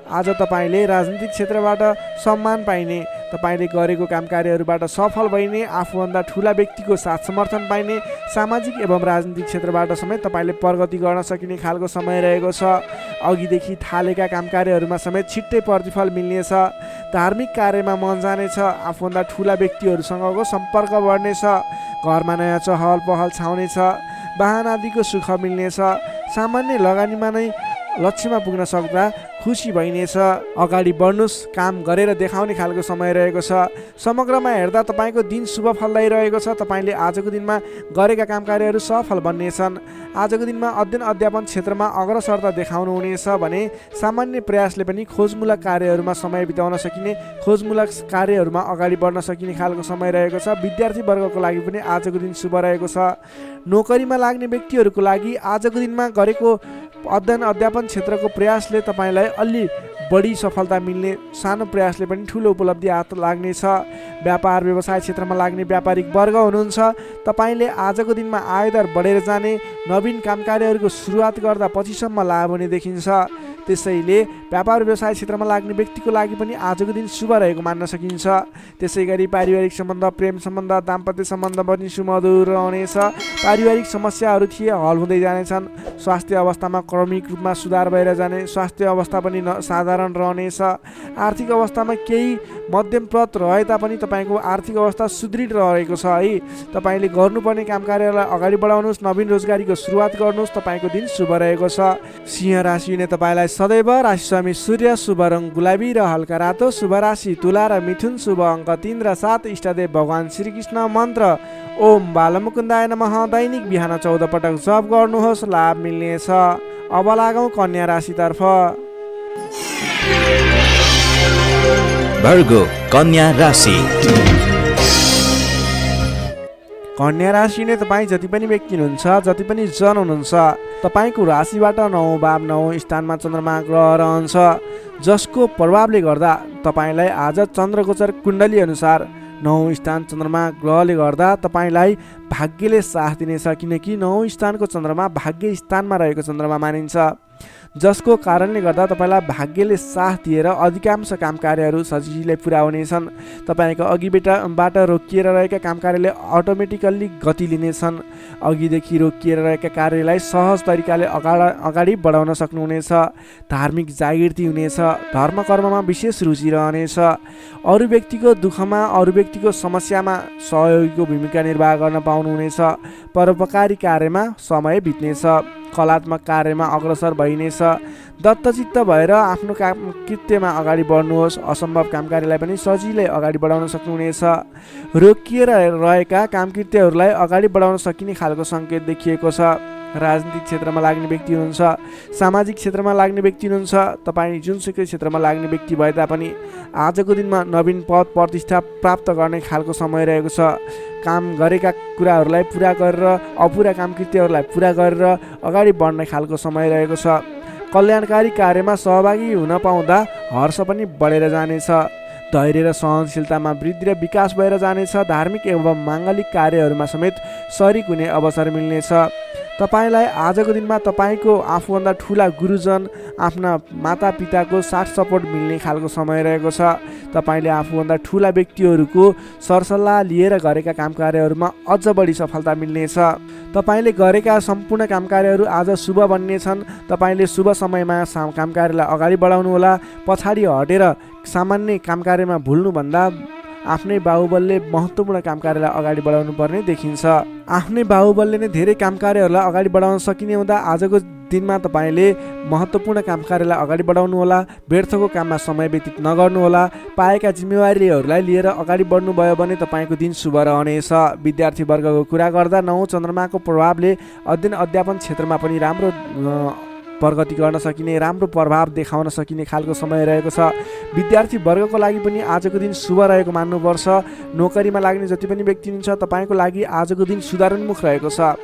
आज तपाईँले राजनीतिक क्षेत्रबाट सम्मान पाइने, तपाईँले गरेको काम कार्यहरूबाट सफल भइने, आफूभन्दा ठुला व्यक्तिको साथ समर्थन पाइने, सामाजिक एवं राजनीतिक क्षेत्रबाट समेत तपाईँले प्रगति गर्न सकिने खालको समय रहेको छ। अघिदेखि थालेका काम कार्यहरूमा समेत छिट्टै प्रतिफल मिल्नेछ। धार्मिक कार्यमा मन जानेछ। आफूभन्दा ठुला व्यक्तिहरूसँगको सम्पर्क बढ्नेछ। घरमा नयाँ चहल पहल छाउनेछ। वाहन आदिको सुख मिल्नेछ। सामान्य लगानीमा नै लक्ष्यमा पुग्न सक्दा खुसी भइनेछ। अगाडि बढ्नुहोस्, काम गरेर देखाउने खालको समय रहेको छ। समग्रमा हेर्दा तपाईँको दिन शुभ फलदायी रहेको छ। तपाईँले आजको दिनमा गरेका काम कार्यहरू सफल बन्नेछन्। आजको दिनमा अध्ययन अध्यापन क्षेत्रमा अग्रसरता देखाउनुहुनेछ भने सामान्य प्रयासले पनि खोजमूलक कार्यहरूमा समय बिताउन सकिने, खोजमूलक कार्यहरूमा अगाडि बढ्न सकिने खालको समय रहेको छ। विद्यार्थी वर्गको लागि पनि आजको दिन शुभ रहेको छ। नोकरीमा लाग्ने व्यक्तिहरूको लागि आजको दिनमा गरेको अध्ययन अध्यापन क्षेत्रको प्रयासले तपाईँलाई अलि बढी सफलता मिल्ने, सानो प्रयासले पनि ठुलो उपलब्धि हात लाग्नेछ। व्यापार व्यवसाय क्षेत्रमा लाग्ने व्यापारिक वर्ग हुनुहुन्छ, तपाईँले आजको दिनमा आयदर बढेर जाने, नवीन काम कार्यहरूको सुरुवात गर्दा पछिसम्म लाभ हुने देखिन्छ। त्यसैले व्यापार व्यवसाय क्षेत्रमा लाग्ने व्यक्तिको लागि पनि आजको दिन शुभ रहेको मान्न सकिन्छ। त्यसै गरी पारिवारिक सम्बन्ध, प्रेम सम्बन्ध, दाम्पत्य सम्बन्ध पनि सुमधुर रहनेछ। पारिवारिक समस्याहरू थिए हल हुँदै जानेछन्। स्वास्थ्य अवस्थामा क्रमिक रूपमा सुधार भएर जाने, स्वास्थ्य अवस्था पनि साधारण रहनेछ। आर्थिक अवस्थामा केही मध्यमप्रद रहे तापनि तपाईँको आर्थिक अवस्था सुदृढ रहेको छ है। तपाईँले गर्नुपर्ने काम कार्यलाई अगाडि बढाउनुहोस्, नवीन रोजगारीको सुरुवात गर्नुहोस्। तपाईँको दिन शुभ रहेको छ। सिंह राशिले तपाईँलाई सदैव राशिस्वामी सूर्य, शुभ रङ गुलाबी र हल्का रातो, शुभ राशि तुला र मिथुन, शुभ अङ्क 3 र 7, इष्टदेव भगवान श्रीकृष्ण, मन्त्र ओम बालमुकुन्दाय नमः। दैनिक बिहान 14 पटक जप गर्नुहोस्, लाभ मिल्नेछ। अब लागौँ कन्या राशितर्फ। वर्गो कन्या राशि। कन्या राशि नै तपाईँ जति पनि व्यक्ति हुनुहुन्छ, जति पनि जन हुनुहुन्छ, तपाईँको राशिबाट 9 भाव 9 स्थानमा चन्द्रमा ग्रह रहन्छ, जसको प्रभावले गर्दा तपाईँलाई आज चन्द्रगोचर कुण्डली अनुसार 9 स्थान चन्द्रमा ग्रहले गर्दा तपाईँलाई भाग्यले साथ दिनेछ। किनकि 9 स्थानको चन्द्रमा भाग्य स्थानमा रहेको चन्द्रमा मानिन्छ, जसको कारणले गर्दा तपाईँलाई भाग्यले साथ दिएर अधिकांश काम कार्यहरू सजिलै पुरा हुनेछन्। तपाईँको अघिबाट रोकिएर रहेका काम कार्यले अटोमेटिकल्ली गति लिनेछन्। अघिदेखि रोकिएर रहेका कार्यलाई सहज तरिकाले अगाडि बढाउन सक्नुहुनेछ। धार्मिक जागृति हुनेछ। धर्म कर्ममा विशेष रुचि रहनेछ। अरू व्यक्तिको दुःखमा, अरू व्यक्तिको समस्यामा सहयोगीको भूमिका निर्वाह गर्न पाउनुहुनेछ। परोपकारी कार्यमा समय बित्नेछ। कलात्मक कार्यमा अग्रसर भइनेछ। दत्तचित्त भएर आफ्नो काम कृत्यमा अगाडि बढ्नुहोस्। असम्भव काम कार्यलाई पनि सजिलै अगाडि बढाउन सक्नुहुनेछ। रोकिएर रहेका काम कृत्यहरूलाई अगाडि बढाउन सकिने खालको सङ्केत देखिएको छ। राजनीतिक क्षेत्रमा लाग्ने व्यक्ति हुनुहुन्छ, सामाजिक क्षेत्रमा लाग्ने व्यक्ति हुनुहुन्छ, तपाईँ जुनसुकै क्षेत्रमा लाग्ने व्यक्ति भए तापनि आजको दिनमा नवीन पद प्रतिष्ठा प्राप्त गर्ने खालको समय रहेको छ। काम गरेका कुराहरूलाई पुरा गरेर अपुरा काम कृत्यहरूलाई पुरा गरेर अगाडि बढ्ने खालको समय रहेको छ। कल्याणकारी कार्यमा सहभागी हुन पाउँदा हर्ष पनि बढेर जानेछ। धैर्य र सहनशीलतामा वृद्धि र विकास भएर जानेछ। धार्मिक एवं माङ्गलिक कार्यहरूमा समेत शरीक हुने अवसर मिल्नेछ। तपाईँलाई आजको दिनमा तपाईँको आफूभन्दा ठुला गुरुजन, आफ्ना मातापिताको साथ सपोर्ट मिल्ने खालको समय रहेको छ। तपाईँले आफूभन्दा ठुला व्यक्तिहरूको सरसल्लाह लिएर गरेका काम कार्यहरूमा अझ बढी सफलता मिल्नेछ। तपाईँले गरेका सम्पूर्ण काम कार्यहरू आज शुभ बन्नेछन्। तपाईँले शुभ समयमा काम कार्यलाई अगाडि बढाउनुहोला। पछाडि हटेर सामान्य काम कार्यमा भुल्नुभन्दा आफ्नै बाहुबलले महत्त्वपूर्ण काम कार्यलाई अगाडि बढाउनु पर्ने देखिन्छ। आफ्नै बाहुबलले नै धेरै काम कार्यहरूलाई अगाडि बढाउन सकिने हुँदा आजको दिनमा तपाईँले महत्त्वपूर्ण काम कार्यलाई अगाडि बढाउनुहोला। व्यर्थको काममा समय व्यतीत नगर्नुहोला। पाएका जिम्मेवारीहरूलाई लिएर अगाडि बढ्नुभयो भने तपाईँको दिन शुभ रहनेछ। विद्यार्थी वर्गको कुरा गर्दा 9 चन्द्रमाको प्रभावले अध्ययन अध्यापन क्षेत्रमा पनि राम्रो प्रगति गर्न सकिने, राम्रो प्रभाव देखाउन सकिने खालको समय रहेको छ। विद्यार्थी वर्गको लागि पनि आजको दिन शुभ रहेको मान्नुपर्छ। नोकरीमा लाग्ने जति पनि व्यक्ति हुनुहुन्छ तपाईँको लागि आजको दिन सुधारोन्मुख रहेको छ।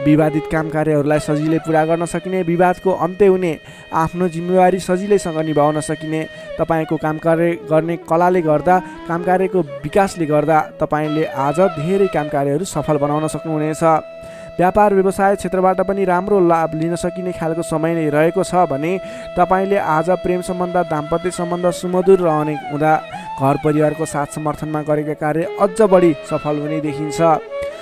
विवादित काम कार्यहरूलाई सजिलै पुरा गर्न सकिने, विवादको अन्त्य हुने, आफ्नो जिम्मेवारी सजिलैसँग निभाउन सकिने, तपाईँको काम कार्य गर्ने कलाले गर्दा, काम कार्यको विकासले गर्दा तपाईँले आज धेरै काम कार्यहरू सफल बनाउन सक्नुहुनेछ। व्यापार व्यवसाय क्षेत्रबाट पनि राम्रो लाभ लिन सकिने खालको समय नै रहेको छ भने तपाईँले आज प्रेम सम्बन्ध, दाम्पत्य सम्बन्ध सुमधुर रहने हुँदा घर परिवारको साथ समर्थनमा गरेका कार्य अझ बढी सफल हुने देखिन्छ।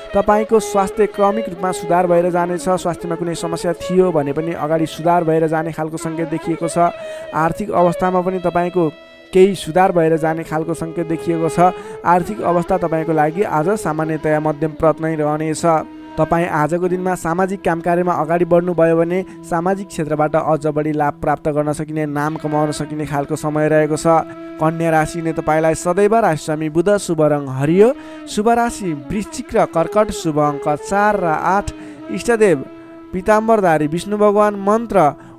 तपाईँको स्वास्थ्य क्रमिक रूपमा सुधार भएर जानेछ। स्वास्थ्यमा कुनै समस्या थियो भने पनि अगाडि सुधार भएर जाने खालको सङ्केत देखिएको छ। आर्थिक अवस्थामा पनि तपाईँको केही सुधार भएर जाने खालको सङ्केत देखिएको छ। आर्थिक अवस्था तपाईँको लागि आज सामान्यतया मध्यम प्रत नै रहनेछ। तपाईँ आजको दिनमा सामाजिक काम कार्यमा अगाडि बढ्नुभयो भने सामाजिक क्षेत्रबाट अझ बढी लाभ प्राप्त गर्न सकिने, नाम कमाउन सकिने खालको समय रहेको छ। कन्या राशिले तपाईँलाई सदैव राशिस्वामी बुध, शुभ रङ हरियो, शुभ राशि वृश्चिक र कर्कट, शुभ अङ्क 4 र 8, इष्टदेव पीताम्बरधारी विष्णु भगवान, मन्त्र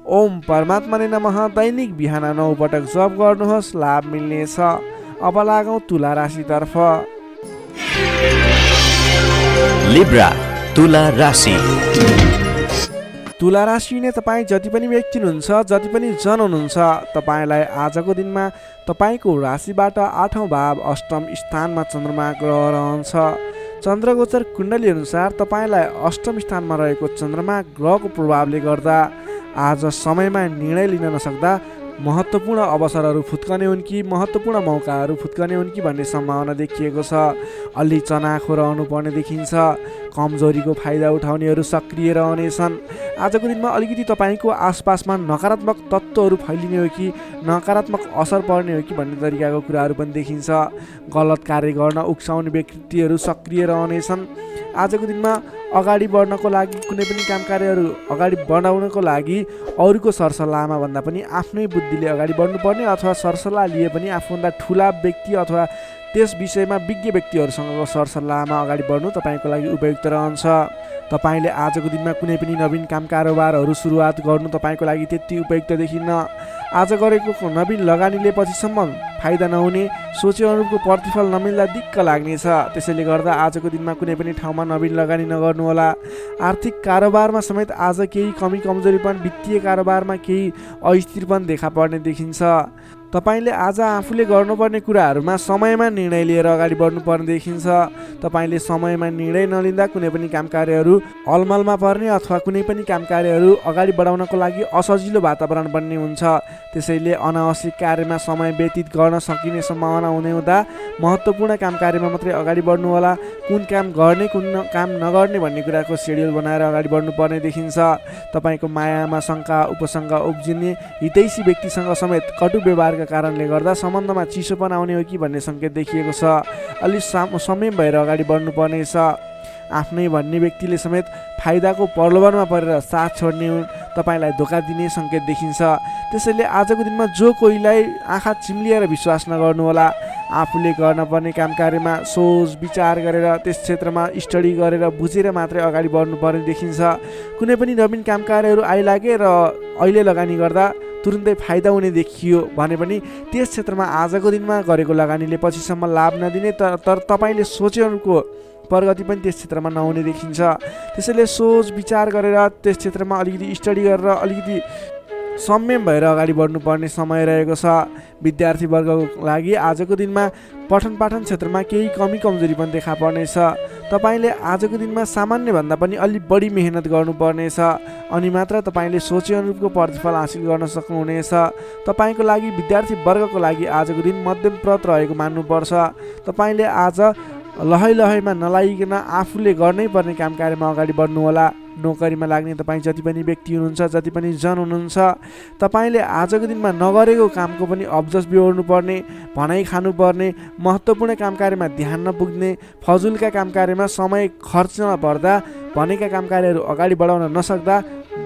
ओम परमात्माले नमः, दैनिक बिहान 9 पटक जप गर्नुहोस्, लाभ मिल्नेछ। अब लागौँ तुला राशितर्फ। लिब्रा तुला राशि। तुला राशि नै तपाईँ जति पनि व्यक्ति हुनुहुन्छ, जति पनि जन हुनुहुन्छ, तपाईँलाई आजको दिनमा तपाईँको राशिबाट 8औँ भाव अष्टम स्थानमा चन्द्रमा ग्रह रहन्छ। चन्द्रगोचर कुण्डली अनुसार तपाईँलाई अष्टम स्थानमा रहेको चन्द्रमा ग्रहको प्रभावले गर्दा आज समयमा निर्णय लिन नसक्दा महत्त्वपूर्ण अवसरहरू फुत्कने हुन् कि महत्त्वपूर्ण मौकाहरू फुत्कने हुन् कि भन्ने सम्भावना देखिएको छ। अलि चनाखो रहनुपर्ने देखिन्छ। कमजोरीको फाइदा उठाउनेहरू सक्रिय रहनेछन्। आजको दिनमा अलिकति तपाईँको आसपासमा नकारात्मक तत्त्वहरू फैलिने हो कि नकारात्मक असर पर्ने हो कि भन्ने तरिकाको कुराहरू पनि देखिन्छ। गलत कार्य गर्न उक्साउने व्यक्तिहरू सक्रिय रहनेछन्। आजको दिनमा अगाडि बढ्नको लागि, कुनै पनि काम कार्यहरू अगाडि बढाउनको लागि अरूको सरसल्लाहमा भन्दा पनि आफ्नै बुद्धिले अगाडि बढ्नुपर्ने, अथवा सरसल्लाह लिए पनि आफूभन्दा ठुला व्यक्ति अथवा त्यस विषयमा विज्ञ व्यक्तिहरूसँगको सरसल्लाहमा अगाडि बढ्नु तपाईँको लागि उपयुक्त रहन्छ। तपाईँले आजको दिनमा कुनै पनि नवीन काम कारोबारहरू सुरुवात गर्नु तपाईँको लागि त्यति उपयुक्त देखिन्न। आज गरेको नवीन लगानीले पछिसम्म फाइदा नहुने, सोचे अनुरूपको प्रतिफल नमिल्दा दिक्क लाग्नेछ। त्यसैले गर्दा आजको दिनमा कुनै पनि ठाउँमा नवीन लगानी नगर्नुहोला। आर्थिक कारोबारमा समेत आज केही कमी कमजोरीपन, वित्तीय कारोबारमा केही अस्थिरपन देखा पर्ने देखिन्छ। तपाईँले आज आफूले गर्नुपर्ने कुराहरूमा समयमा निर्णय लिएर अगाडि बढ्नुपर्ने देखिन्छ। तपाईँले समयमा निर्णय नलिँदा कुनै पनि काम कार्यहरू अलमलमा पर्ने अथवा कुनै पनि काम कार्यहरू अगाडि बढाउनको लागि असजिलो वातावरण बन्ने हुन्छ। त्यसैले अनावश्यक कार्यमा समय व्यतीत गर्न सकिने सम्भावना हुने हुँदा महत्त्वपूर्ण काम कार्यमा मात्रै अगाडि बढ्नुहोला। कुन काम गर्ने, कुन काम नगर्ने भन्ने कुराको सेड्युल बनाएर अगाडि बढ्नुपर्ने देखिन्छ। तपाईँको मायामा शङ्का उपशङ्का उब्जिने, हितैषी व्यक्तिसँग समेत कटु व्यवहार कारणले गर्दा सम्बन्धमा चिसोपन आउने हो कि भन्ने सङ्केत देखिएको छ। अलि संयम भएर अगाडि बढ्नुपर्नेछ। आफ्नै भन्ने व्यक्तिले समेत फाइदाको प्रलोभनमा परेर साथ छोड्ने हुन्, तपाईँलाई धोका दिने सङ्केत देखिन्छ। त्यसैले आजको दिनमा जो कोहीलाई आँखा चिम्लिएर विश्वास नगर्नुहोला। आफूले गर्नुपर्ने काम कार्यमा सोच विचार गरेर, त्यस क्षेत्रमा स्टडी गरेर बुझेर मात्रै अगाडि बढ्नुपर्ने देखिन्छ। कुनै पनि नवीन काम कार्यहरू आइलागे र अहिले लगानी गर्दा तुरुन्तै फाइदा हुने देखियो भने पनि त्यस क्षेत्रमा आजको दिनमा गरेको लगानीले पछिसम्म लाभ नदिने, तर तपाईँले सोचेअनुको प्रगति पनि त्यस क्षेत्रमा नहुने देखिन्छ। त्यसैले सोच विचार गरेर त्यस क्षेत्रमा अलिकति स्टडी गरेर अलिकति संयम भएर अगाडि बढ्नुपर्ने समय रहेको छ। विद्यार्थी वर्गको लागि आजको दिनमा पठन पाठन क्षेत्रमा केही कमी कमजोरी पनि देखा पर्नेछ। तपाईँले आजको दिनमा सामान्यभन्दा पनि अलि बढी मेहनत गर्नुपर्नेछ, अनि मात्र तपाईँले सोचे अनुरूपको प्रतिफल हासिल गर्न सक्नुहुनेछ। तपाईँको लागि विद्यार्थी वर्गको लागि आजको दिन मध्यम प्रत रहेको मान्नुपर्छ। तपाईँले आज लहै लहैमा नलागिकन आफूले गर्नै पर्ने काम कार्यमा अगाडि बढ्नुहोला। नोकरीमा लाग्ने तपाईँ जति पनि व्यक्ति हुनुहुन्छ, जति पनि जन हुनुहुन्छ, तपाईँले आजको दिनमा नगरेको कामको पनि अब्जस बिहोर्नु पर्ने, भनाइ खानुपर्ने, महत्त्वपूर्ण काम कार्यमा ध्यान नपुग्ने, फजुलका काम कार्यमा समय खर्च नपर्दा, भनेका काम कार्यहरू अगाडि बढाउन नसक्दा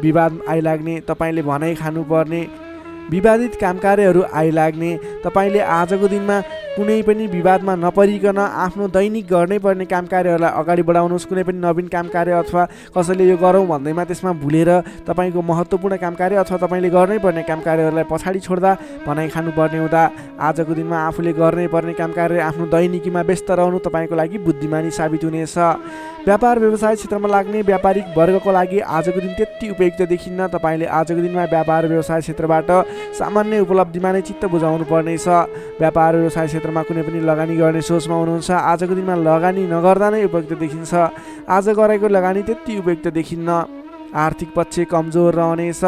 विवाद आइलाग्ने, तपाईँले भनाइ खानुपर्ने, विवादित काम कार्यहरू आइलाग्ने, तपाईँले आजको दिनमा कुनै पनि विवादमा नपरिकन आफ्नो दैनिक गर्नै पर्ने काम कार्यहरूलाई अगाडि बढाउनुहोस्। कुनै पनि नवीन काम कार्य अथवा कसैले यो गरौँ भन्दैमा त्यसमा भुलेर तपाईँको महत्त्वपूर्ण काम कार्य अथवा तपाईँले गर्नै पर्ने काम कार्यहरूलाई पछाडि छोड्दा, भनाइ खानुपर्ने हुँदा आजको दिनमा आफूले गर्नै पर्ने काम कार्य आफ्नो दैनिकीमा व्यस्त रहनु तपाईँको लागि बुद्धिमानी साबित हुनेछ। व्यापार व्यवसाय क्षेत्रमा लाग्ने व्यापारिक वर्गको लागि आजको दिन त्यति उपयुक्त देखिन्न। तपाईँले आजको दिनमा व्यापार व्यवसाय क्षेत्रबाट सामान्य उपलब्धिमा नै चित्त बुझाउनु पर्नेछ। व्यापार व्यवसाय क्षेत्रमा कुनै पनि लगानी गर्ने सोचमा हुनुहुन्छ, आजको दिनमा लगानी नगर्दा नै उपयुक्त देखिन्छ। आज गरेको लगानी त्यति उपयुक्त देखिन्न। आर्थिक पक्ष कमजोर रहनेछ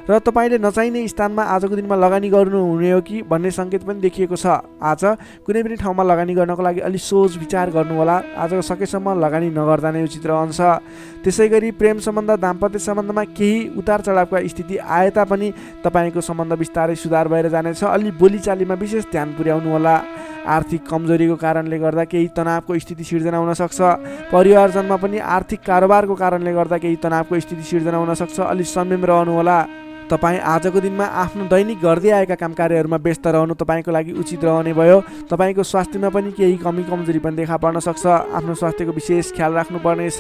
र तपाईँले नचाहिने स्थानमा आजको दिनमा लगानी गर्नुहुने हो कि भन्ने सङ्केत पनि देखिएको छ। आज कुनै पनि ठाउँमा लगानी गर्नको लागि अलि सोच विचार गर्नुहोला। आज सकेसम्म लगानी नगर्दा नै उचित रहन्छ। त्यसै गरी प्रेम सम्बन्ध, दाम्पत्य सम्बन्धमा केही उतार चढावका स्थिति आए तापनि तपाईँको सम्बन्ध बिस्तारै सुधार भएर जानेछ। अलि बोलीचालीमा विशेष ध्यान पुर्याउनु होला। आर्थिक कमजोरीको कारणले गर्दा केही तनावको स्थिति सिर्जना हुन सक्छ। परिवारजनमा पनि आर्थिक कारोबारको कारणले गर्दा केही तनावको स्थिति सिर्जना हुन सक्छ। अलि संयम रहनुहोला। तपाईँ आजको दिनमा आफ्नो दैनिक गर्दै आएका काम कार्यहरूमा व्यस्त रहनु तपाईँको लागि उचित रहने भयो। तपाईँको स्वास्थ्यमा पनि केही कमी कमजोरी पनि देखा पर्न सक्छ। आफ्नो स्वास्थ्यको विशेष ख्याल राख्नुपर्नेछ।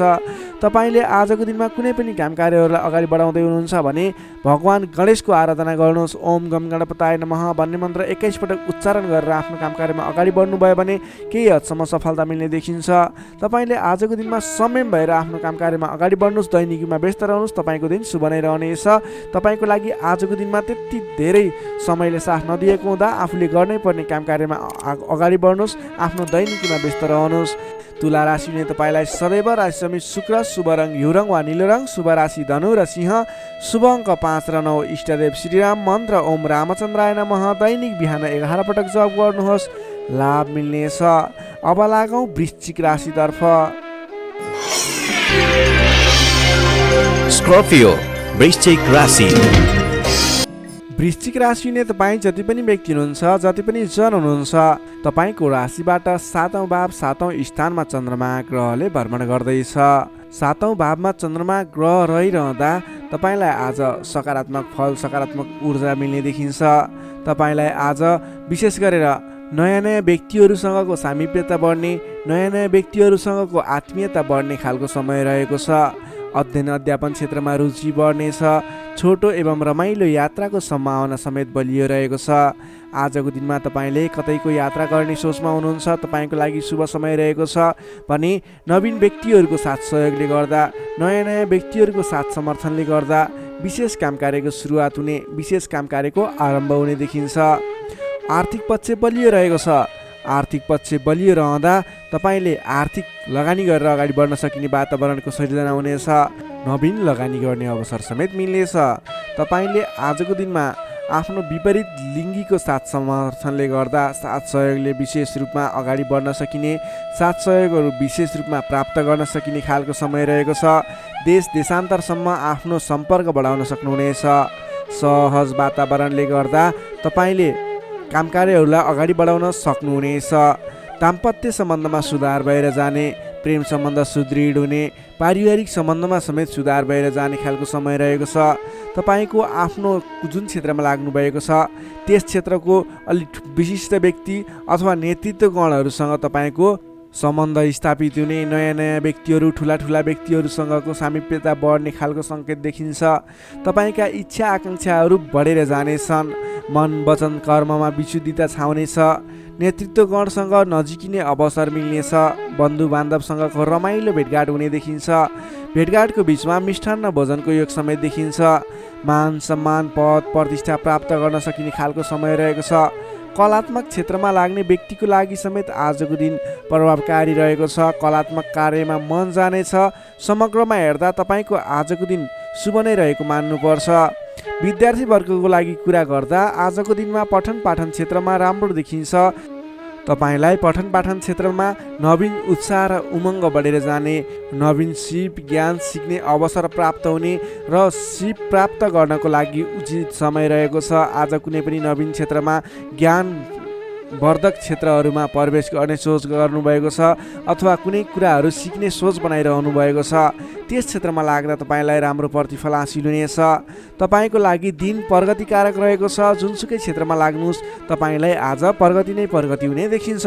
तपाईँले आजको दिनमा कुनै पनि काम कार्यहरूलाई अगाडि बढाउँदै हुनुहुन्छ भने भगवान गणेशको आराधना गर्नुहोस्। ओम गम गणपताय नमः भन्ने मन्त्र 21 पटक उच्चारण गरेर आफ्नो काम कार्यमा अगाडि बढ्नुभयो भने केही हदसम्म सफलता मिल्ने देखिन्छ। तपाईँले आजको दिनमा संयम भएर आफ्नो काम कार्यमा अगाडि बढ्नुहोस्। दैनिकीमा व्यस्त रहनुहोस्। तपाईँको दिन शुभ नै रहनेछ। तपाईँको लागि आजको दिनमा त्यति धेरै समयले साथ नदिएको हुँदा आफूले गर्नै पर्ने काम कार्यमा अगाडि बढ्नुहोस्। आफ्नो दैनिकीमा व्यस्त रहनुहोस्। तुला राशिले तपाईँलाई सदैव राशि समित शुक्र, शुभ रङ हिउ रङ वा निलो रङ, शुभ राशि धनु र सिंह, शुभ अङ्क 5 र 9, इष्टदेव श्रीराम मन्त्र ओम रामचन्द्राय नमः दैनिक बिहान 11 पटक जप गर्नुहोस्। लाभ मिल्नेछ। अब लागौँ वृश्चिक राशितर्फ। स्कर्पियो वृश्चिक राशि। वृश्चिक राशिले तपाईँ जति पनि व्यक्ति हुनुहुन्छ, जति पनि जन हुनुहुन्छ, तपाईँको राशिबाट 7औं भाव 7औं स्थानमा चन्द्रमा ग्रहले भ्रमण गर्दैछ। 7औं भावमा चन्द्रमा ग्रह रहिरहँदा तपाईँलाई आज सकारात्मक फल, सकारात्मक ऊर्जा मिल्ने देखिन्छ। तपाईँलाई आज विशेष गरेर नयाँ नयाँ व्यक्तिहरूसँगको सामिप्यता बढ्ने, नयाँ नयाँ व्यक्तिहरूसँगको आत्मीयता बढ्ने खालको समय रहेको छ। अध्ययन अध्यापन क्षेत्रमा रुचि बढ्नेछ। छोटो एवं रमाइलो यात्राको सम्भावना समेत बलियो रहेको छ। आजको दिनमा तपाईँले कतैको यात्रा गर्ने सोचमा हुनुहुन्छ, तपाईँको लागि शुभ समय रहेको छ भने नवीन व्यक्तिहरूको साथ सहयोगले गर्दा, नयाँ नयाँ व्यक्तिहरूको साथ समर्थनले गर्दा विशेष काम कार्यको सुरुवात हुने, विशेष काम कार्यको आरम्भ हुने देखिन्छ। आर्थिक पक्ष बलियो रहेको छ। आर्थिक पक्ष बलियो रहँदा तपाईँले आर्थिक लगानी गरेर अगाडि बढ्न सकिने वातावरणको सृजना हुनेछ। नवीन लगानी गर्ने अवसर समेत मिल्नेछ। तपाईँले आजको दिनमा आफ्नो विपरीत लिङ्गीको साथ समर्थनले गर्दा साथ सहयोगले विशेष रूपमा अगाडि बढ्न सकिने, साथ सहयोगहरू विशेष रूपमा प्राप्त गर्न सकिने खालको समय रहेको छ। देश देशान्तरसम्म आफ्नो सम्पर्क बढाउन सक्नुहुनेछ। सहज वातावरणले गर्दा तपाईँले काम कार्यहरूलाई अगाडि बढाउन सक्नुहुनेछ। दाम्पत्य सम्बन्धमा सुधार भएर जाने, प्रेम सम्बन्ध सुदृढ हुने, पारिवारिक सम्बन्धमा समेत सुधार भएर जाने खालको समय रहेको छ। तपाईँको आफ्नो जुन क्षेत्रमा लाग्नु भएको छ त्यस क्षेत्रको अलिक विशिष्ट व्यक्ति अथवा नेतृत्वगणहरूसँग तपाईँको सम्बन्ध स्थापित हुने, नयाँ नयाँ व्यक्तिहरू, ठुला ठुला व्यक्तिहरूसँगको सामिप्यता बढ्ने खालको सङ्केत देखिन्छ। तपाईँका इच्छा आकाङ्क्षाहरू बढेर जानेछन्। मन वचन कर्ममा विशुद्धिता छाउनेछ। नेतृत्वगणसँग नजिकिने अवसर मिल्नेछ। बन्धु बान्धवसँगको रमाइलो भेटघाट हुने देखिन्छ। भेटघाटको बिचमा मिष्ठान्न भोजनको योग समेत देखिन्छ। मान सम्मान पद प्रतिष्ठा प्राप्त गर्न सकिने खालको समय रहेको छ। कलात्मक क्षेत्रमा लाग्ने व्यक्तिको लागि समेत आजको दिन प्रभावकारी रहेको छ। कलात्मक कार्यमा मन जानेछ। समग्रमा हेर्दा तपाईँको आजको दिन शुभ नै रहेको मान्नुपर्छ। विद्यार्थी वर्गको लागि कुरा गर्दा आजको दिनमा पठन पाठन क्षेत्रमा राम्रो देखिन्छ। तपाईलाई पठन पाठन क्षेत्रमा नवीन उत्साह र उमङ्ग बढेर जाने, नवीन सिप ज्ञान सिक्ने अवसर प्राप्त हुने र सिप प्राप्त गर्नको लागि उचित समय रहेको छ। आज कुनै पनि नवीन क्षेत्रमा ज्ञान वर्धक क्षेत्रहरूमा प्रवेश गर्ने सोच गर्नुभएको छ अथवा कुनै कुराहरू सिक्ने सोच बनाइरहनु भएको छ, त्यस क्षेत्रमा लाग्दा तपाईँलाई राम्रो प्रतिफल हासिल हुनेछ। तपाईँको लागि दिन प्रगतिकारक रहेको छ। जुनसुकै क्षेत्रमा लाग्नुहोस्, तपाईँलाई आज प्रगति नै प्रगति हुने देखिन्छ।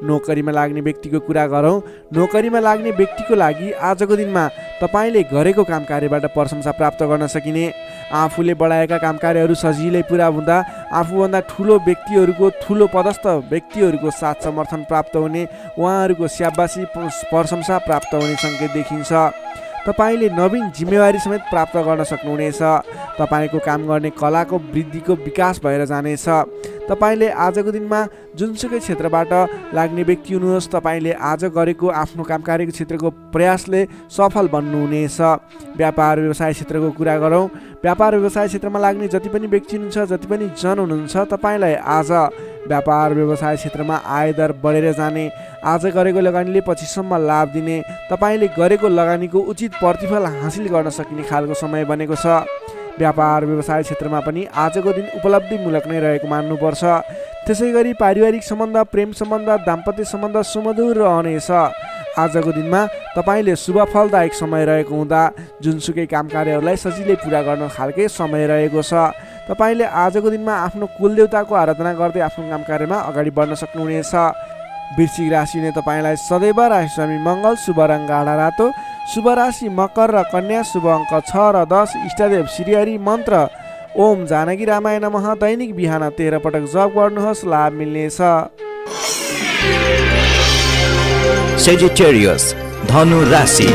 नोकरीमा लाग्ने व्यक्तिको कुरा गरौँ। नोकरीमा लाग्ने व्यक्तिको लागि आजको दिनमा तपाईँले गरेको काम कार्यबाट प्रशंसा प्राप्त गर्न सकिने, आफूले बढाएका काम कार्यहरू सजिलै पुरा हुँदा आफूभन्दा ठुलो व्यक्तिहरूको, ठुलो पदस्थ व्यक्तिहरूको साथ समर्थन प्राप्त हुने, उहाँहरूको स्याबासी प्रशंसा प्राप्त हुने सङ्केत देखिन्छ। तपाईँले नवीन जिम्मेवारी समेत प्राप्त गर्न सक्नुहुनेछ। तपाईँको काम गर्ने कलाको वृद्धिको विकास भएर जानेछ। तपाईँले आजको दिनमा जुनसुकै क्षेत्रबाट लाग्ने व्यक्ति हुनुहोस्, तपाईँले आज गरेको आफ्नो काम कार्यको क्षेत्रको प्रयासले सफल बन्नुहुनेछ। व्यापार व्यवसाय क्षेत्रको कुरा गरौँ। व्यापार व्यवसाय क्षेत्रमा लाग्ने जति पनि व्यक्ति हुनुहुन्छ, जति पनि जन हुनुहुन्छ, तपाईँलाई आज व्यापार व्यवसाय क्षेत्रमा आयदर बढेर जाने, आज गरेको लगानीले पछिसम्म लाभ दिने, तपाईँले गरेको लगानीको उचित प्रतिफल हासिल गर्न सकिने खालको समय बनेको छ। व्यापार व्यवसाय क्षेत्रमा पनि आजको दिन उपलब्धिमूलक नै रहेको मान्नुपर्छ। त्यसै गरी पारिवारिक सम्बन्ध, प्रेम सम्बन्ध, दाम्पत्य सम्बन्ध सुमधुर रहनेछ। आजको दिनमा तपाईँले शुभ फलदायक समय रहेको हुँदा जुनसुकै काम कार्यहरूलाई सजिलै पुरा गर्न खालकै समय रहेको छ। तपाईँले आजको दिनमा आफ्नो कुलदेवताको आराधना गर्दै आफ्नो काम कार्यमा अगाडि बढ्न सक्नुहुनेछ। वृश्चिक राशिले तपाईँलाई सदैव राशिस्वामी मङ्गल, शुभ रङ गाढा रातो, शुभ राशि मकर र कन्या, शुभ अङ्क 6 र 10, इष्टदेव श्रीहरि, मन्त्र ओम जानकी रामाय नमः। दैनिक बिहान 13 पटक जप गर्नुहोस्, लाभ मिल्नेछ। Sagittarius, धनु राशि।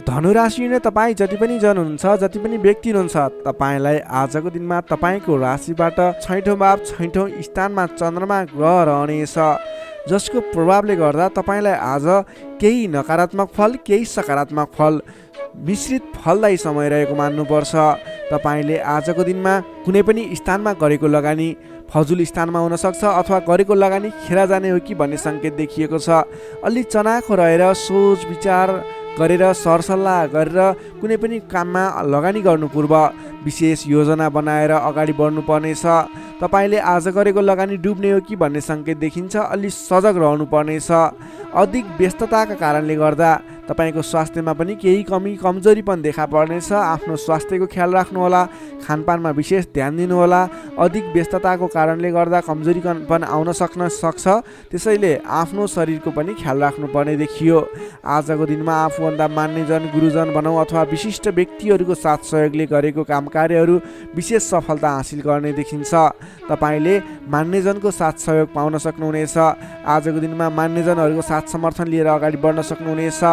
धनु राशि नै तपाईँ जति पनि जन हुनुहुन्छ, जति पनि व्यक्ति हुनुहुन्छ, तपाईँलाई आजको दिनमा तपाईँको राशिबाट 6औं भाव 6औं स्थानमा चन्द्रमा ग्रह रहनेछ, जसको प्रभावले गर्दा तपाईँलाई आज केही नकारात्मक फल, केही सकारात्मक फल मिश्रित फलदायी समय रहेको मान्नुपर्छ। तपाईँले आजको दिनमा कुनै पनि स्थानमा गरेको लगानी फजुल स्थानमा हुनसक्छ अथवा गरेको लगानी खेर जाने हो कि भन्ने सङ्केत देखिएको छ। अलि चनाखो रहेर सोच विचार गरेर सरसल्लाह गरेर कुनै पनि काममा लगानी गर्नु पूर्व विशेष योजना बनाएर अगाडि बढ्नुपर्नेछ। तपाईँले आज गरेको लगानी डुब्ने हो कि भन्ने सङ्केत देखिन्छ। अलि सजग रहनुपर्नेछ। अधिक व्यस्तताका कारणले गर्दा तपाईँको स्वास्थ्यमा पनि केही कमी कमजोरी पनि देखा पर्नेछ। आफ्नो स्वास्थ्यको ख्याल राख्नुहोला, खानपानमा विशेष ध्यान दिनुहोला। अधिक व्यस्तताको कारणले गर्दा कमजोरी पनि आउन सक्छ, त्यसैले आफ्नो शरीरको पनि ख्याल राख्नुपर्ने देखियो। आजको दिनमा आफूभन्दा मान्यजन, गुरुजन भनौँ अथवा विशिष्ट व्यक्तिहरूको साथ सहयोगले गरेको काम कार्यहरू विशेष सफलता हासिल गर्ने देखिन्छ। तपाईँले मान्यजनको साथ सहयोग पाउन सक्नुहुनेछ। आजको दिनमा मान्यजनहरूको साथ समर्थन लिएर अगाडि बढ्न सक्नुहुनेछ।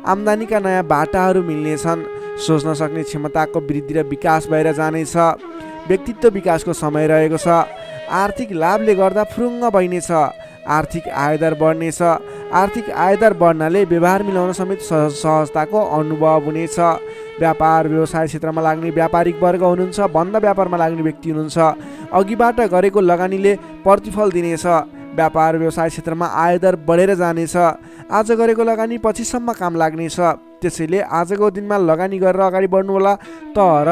आम्दानीका नयाँ बाटाहरू मिल्नेछन्। सोच्न सक्ने क्षमताको वृद्धि र विकास भएर जानेछ। व्यक्तित्व विकासको समय रहेको छ। आर्थिक लाभले गर्दा फुरुङ्ग बहिनेछ। आर्थिक आयदर बढ्नेछ। आर्थिक आयदर बढ्नाले व्यवहार मिलाउन समेत सहजताको अनुभव हुनेछ। व्यापार व्यवसाय क्षेत्रमा लाग्ने व्यापारिक वर्ग हुनुहुन्छ, बन्द व्यापारमा लाग्ने व्यक्ति हुनुहुन्छ, अघिबाट गरेको लगानीले प्रतिफल दिनेछ। व्यापार व्यवसाय क्षेत्रमा आयदर बढेर जानेछ। आज गरेको लगानी पछिसम्म काम लाग्नेछ। त्यसैले आजको दिनमा लगानी गरेर अगाडि बढ्नु होला। तर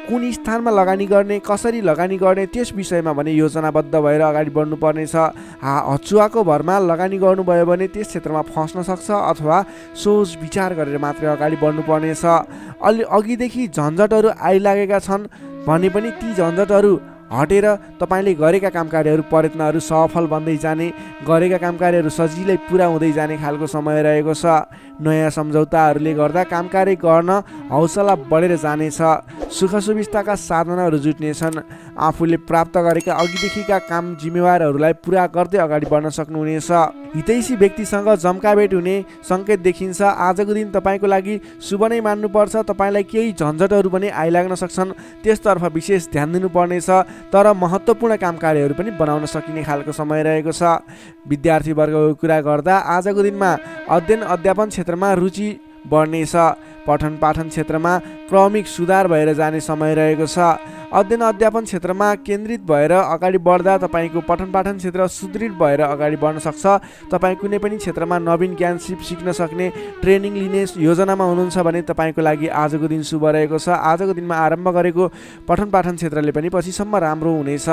कुन स्थानमा लगानी गर्ने, कसरी लगानी गर्ने, त्यस विषयमा भने योजनाबद्ध भएर अगाडि बढ्नुपर्नेछ। हचुवाको भरमा लगानी गर्नुभयो भने त्यस क्षेत्रमा फस्न सक्छ अथवा सोच विचार गरेर मात्रै अगाडि बढ्नुपर्नेछ। अलि अघिदेखि झन्झटहरू आइलागेका छन् भने पनि ती झन्झटहरू हटेर तपाईँले गरेका काम कार्यहरू, प्रयत्नहरू सफल बन्दै जाने, गरेका काम कार्यहरू सजिलै पुरा हुँदै जाने खालको समय रहेको छ। नयाँ सम्झौताहरूले गर्दा काम कार्य गर्न हौसला बढेर जानेछ। सुख सुविस्ताका साधनहरू जुट्नेछन्। आफूले प्राप्त गरेका अघिदेखिका काम जिम्मेवारहरूलाई पुरा गर्दै अगाडि बढ्न सक्नुहुनेछ। हितैषी व्यक्तिसँग जम्काभेट हुने सङ्केत देखिन्छ। आजको दिन तपाईँको लागि शुभ नै मान्नुपर्छ। तपाईँलाई केही झन्झटहरू पनि आइलाग्न सक्छन्, त्यसतर्फ विशेष ध्यान दिनुपर्नेछ। तर महत्त्वपूर्ण काम कार्यहरू पनि बनाउन सकिने खालको समय रहेको छ। विद्यार्थी वर्गको कुरा गर्दा आजको दिनमा अध्ययन अध्यापन क्षेत्रमा रुचि बढ्नेछ। पठन पाठन क्षेत्रमा क्रमिक सुधार भएर जाने समय रहेको छ। अध्ययन अध्यापन क्षेत्रमा केन्द्रित भएर अगाडि बढ्दा तपाईँको पठन पाठन क्षेत्र सुदृढ भएर अगाडि बढ्न सक्छ। तपाईँ कुनै पनि क्षेत्रमा नवीन ज्ञान सिक्न सक्ने, ट्रेनिङ लिने योजनामा हुनुहुन्छ भने तपाईँको लागि आजको दिन शुभ रहेको छ। आजको दिनमा आरम्भ गरेको पठन पाठन क्षेत्रले पनि पछिसम्म राम्रो हुनेछ।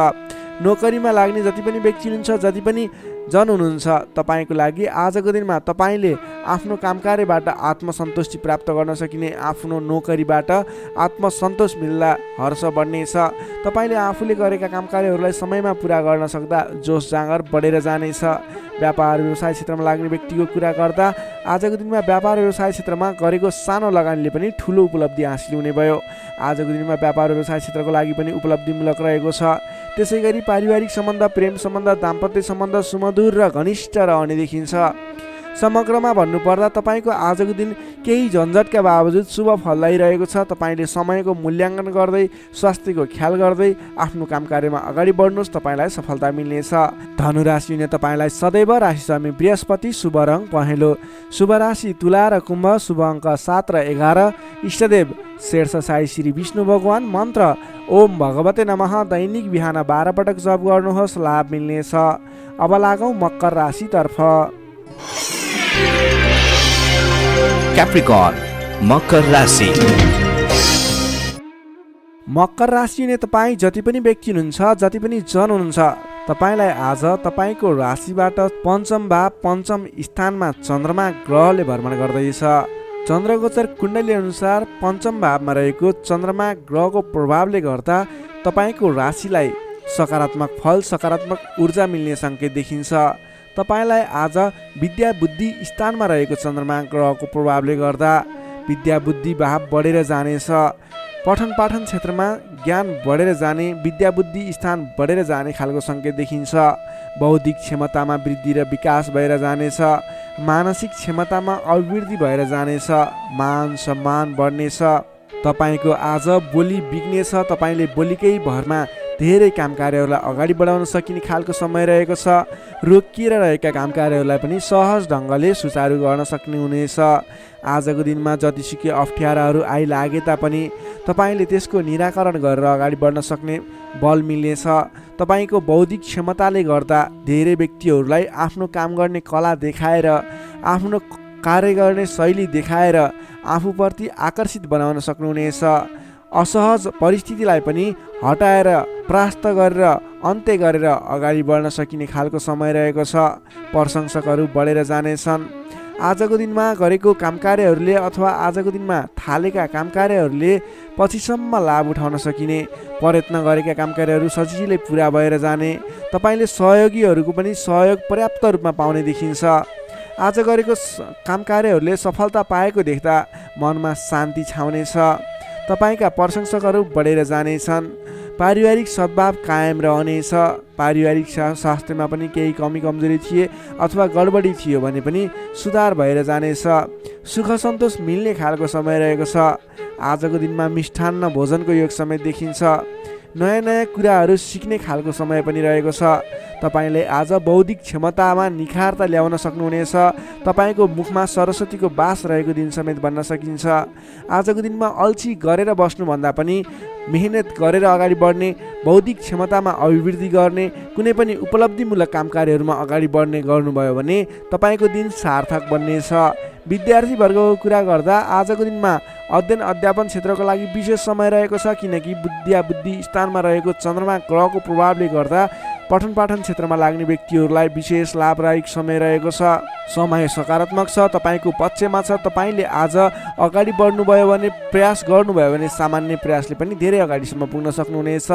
नोकरीमा लाग्ने जति पनि व्यक्ति हुनुहुन्छ, जति पनि जन हुनुहुन्छ, तपाईँको लागि आजको दिनमा तपाईँले आफ्नो कामकार्यबाट आत्मसन्तुष्टि प्राप्त गर्न सकिने, आफ्नो नोकरीबाट आत्मसन्तोष मिल्दा हर्ष बढ्नेछ। तपाईँले आफूले गरेका कामकार्यहरूलाई समयमा पुरा गर्न सक्दा जोस जाँगर बढेर जानेछ। व्यापार व्यवसाय क्षेत्रमा लाग्ने व्यक्तिको कुरा गर्दा आजको दिनमा व्यापार व्यवसाय क्षेत्रमा गरेको सानो लगानीले पनि ठुलो उपलब्धि हासिल हुने भयो। आजको दिनमा व्यापार व्यवसाय क्षेत्रको लागि पनि उपलब्धिमूलक रहेको छ। त्यसै गरी पारिवारिक सम्बन्ध, प्रेम सम्बन्ध, दाम्पत्य सम्बन्ध सुमधुर र घनिष्ठ रहने देखिन्छ। समग्रमा भन्नुपर्दा तपाईँको आजको दिन केही झन्झटका बावजुद शुभ फल ल्याइरहेको छ। तपाईँले समयको मूल्याङ्कन गर्दै, स्वास्थ्यको ख्याल गर्दै आफ्नो काम कार्यमा अगाडि बढ्नुहोस्, तपाईँलाई सफलता मिल्नेछ। धनु राशिले तपाईँलाई सदैव राशि स्वामी बृहस्पति, शुभ रङ पहेँलो, शुभ राशि तुला र कुम्भ, शुभ अङ्क 7 र 11, इष्टदेव शेर्ष साई श्री विष्णु भगवान, मन्त्र ओम भगवते नमः। दैनिक बिहान 12 पटक जप गर्नुहोस्, लाभ मिल्नेछ। अब लागौँ मकर राशितर्फ। क्याप्रिकर्न मकर राशि। मकर राशि नै तपाईँ जति पनि व्यक्ति हुनुहुन्छ, जति पनि जन हुनुहुन्छ, तपाईँलाई आज तपाईँको राशिबाट पञ्चम भाव पञ्चम स्थानमा चन्द्रमा ग्रहले भ्रमण गर्दैछ। चन्द्रगोचर कुण्डली अनुसार पञ्चम भावमा रहेको चन्द्रमा ग्रहको प्रभावले गर्दा तपाईँको राशिलाई सकारात्मक फल, सकारात्मक ऊर्जा मिल्ने सङ्केत देखिन्छ। तपाईँलाई आज विद्या बुद्धि स्थानमा रहेको चन्द्रमा ग्रहको प्रभावले गर्दा विद्या बुद्धि भाव बढेर जानेछ। पठन पाठन क्षेत्रमा ज्ञान बढेर जाने, विद्या बुद्धि स्थान बढेर जाने खालको सङ्केत देखिन्छ। बौद्धिक क्षमतामा वृद्धि र विकास भएर जानेछ। मानसिक क्षमतामा अभिवृद्धि भएर जानेछ। मान सम्मान बढ्नेछ। तपाईँको आज बोली बिग्नेछ। तपाईँले बोलीकै भरमा धेरै काम कार्यहरूलाई अगाडि बढाउन सकिने खालको समय रहेको छ। रोकिएर रहेका काम कार्यहरूलाई पनि सहज ढङ्गले सुचारू गर्न सक्ने हुनेछ। आजको दिनमा जतिसुकै अप्ठ्याराहरू आइलागे तापनि तपाईँले त्यसको निराकरण गरेर अगाडि बढ्न सक्ने बल मिल्नेछ। तपाईँको बौद्धिक क्षमताले गर्दा धेरै व्यक्तिहरूलाई आफ्नो काम गर्ने कला देखाएर, आफ्नो कार्य गर्ने शैली देखाएर आफूप्रति आकर्षित बनाउन सक्नुहुनेछ। असहज परिस्थितिलाई पनि हटाएर, परास्त गरेर, अन्त्य गरेर अगाडि बढ्न सकिने खालको समय रहेको छ। प्रशंसकहरू बढेर जानेछन्। आजको दिनमा गरेको कामकार्यहरूले अथवा आजको दिनमा थालेका कामकार्यहरूले पछिसम्म लाभ उठाउन सकिने, प्रयत्न गरेका कामकार्यहरू सजिलै पुरा भएर जाने, तपाईँले सहयोगीहरूको पनि सहयोग पर्याप्त रूपमा पाउने देखिन्छ। आज गरेको कामकार्यहरूले सफलता पाएको देख्दा मनमा शान्ति छाउनेछ। तपाईँका प्रशंसकहरू बढेर जानेछन्। पारिवारिक सद्भाव कायम रहनेछ। पारिवारिक स्वास्थ्यमा पनि केही कमी कमजोरी थिए अथवा गडबडी थियो भने पनि सुधार भएर जानेछ। सुख सन्तोष मिल्ने खालको समय रहेको छ। आजको दिनमा मिष्ठान्न भोजनको योग समेत देखिन्छ। नयाँ नयाँ कुराहरू सिक्ने खालको समय पनि रहेको छ। तपाईँले आज बौद्धिक क्षमतामा निखारता ल्याउन सक्नुहुनेछ। तपाईँको मुखमा सरस्वतीको बास रहेको दिन समेत भन्न सकिन्छ। आजको दिनमा अल्छी गरेर बस्नुभन्दा पनि मेहनत गरेर अगाडि बढ्ने, बौद्धिक क्षमतामा अभिवृद्धि गर्ने, कुनै पनि उपलब्धिमूलक काम कार्यहरूमा अगाडि बढ्ने गर्नुभयो भने तपाईँको दिन सार्थक बन्नेछ। विद्यार्थीवर्गको कुरा गर्दा आजको दिनमा अध्ययन अध्यापन क्षेत्रको लागि विशेष समय रहेको छ, किनकि विद्या बुद्धि स्थानमा रहेको चन्द्रमा ग्रहको प्रभावले गर्दा पठन पाठन क्षेत्रमा लाग्ने व्यक्तिहरूलाई विशेष लाभदायक समय रहेको छ। समय सकारात्मक छ, तपाईँको पक्षमा छ। तपाईँले आज अगाडि बढ्नुभयो भने, प्रयास गर्नुभयो भने सामान्य प्रयासले पनि धेरै अगाडिसम्म पुग्न सक्नुहुनेछ।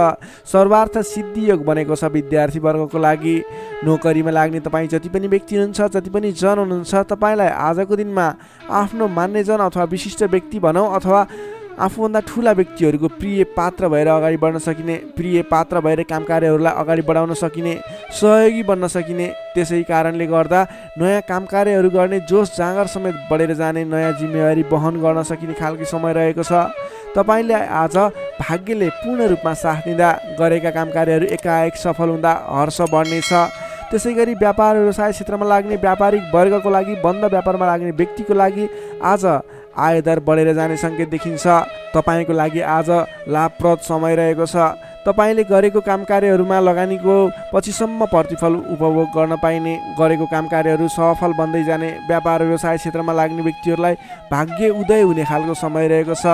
सर्वार्थ सिद्धि योग बनेको छ विद्यार्थीवर्गको लागि। नोकरीमा लाग्ने तपाईँ जति पनि व्यक्ति हुनुहुन्छ, जति पनि जन हुनुहुन्छ, तपाईँलाई आजको दिनमा आफ्नो मान्यजन अथवा विशिष्ट व्यक्ति भनौँ अथवा आफूभन्दा ठुला व्यक्तिहरूको प्रिय पात्र भएर अगाडि बढ्न सकिने, प्रिय पात्र भएर काम कार्यहरूलाई अगाडि बढाउन सकिने, सहयोगी बन्न सकिने, त्यसै कारणले गर्दा नयाँ काम कार्यहरू गर्ने जोस जाँगर समेत बढेर जाने, नयाँ जिम्मेवारी वहन गर्न सकिने खालको समय रहेको छ। तपाईँले आज भाग्यले पूर्ण रूपमा साथ दिँदा गरेका काम कार्यहरू एकाएक सफल हुँदा हर्ष बढ्नेछ। त्यसै गरी व्यापार व्यवसाय क्षेत्रमा लाग्ने व्यापारिक वर्गको लागि, बन्द व्यापारमा लाग्ने व्यक्तिको लागि आज आयदर बढेर जाने सङ्केत देखिन्छ। तपाईँको लागि आज लाभप्रद समय रहेको छ। तपाईँले गरेको काम कार्यहरूमा लगानीको पछिसम्म प्रतिफल उपभोग गर्न पाइने, गरेको काम कार्यहरू सफल बन्दै जाने, व्यापार व्यवसाय क्षेत्रमा लाग्ने व्यक्तिहरूलाई भाग्य उदय हुने खालको समय रहेको छ।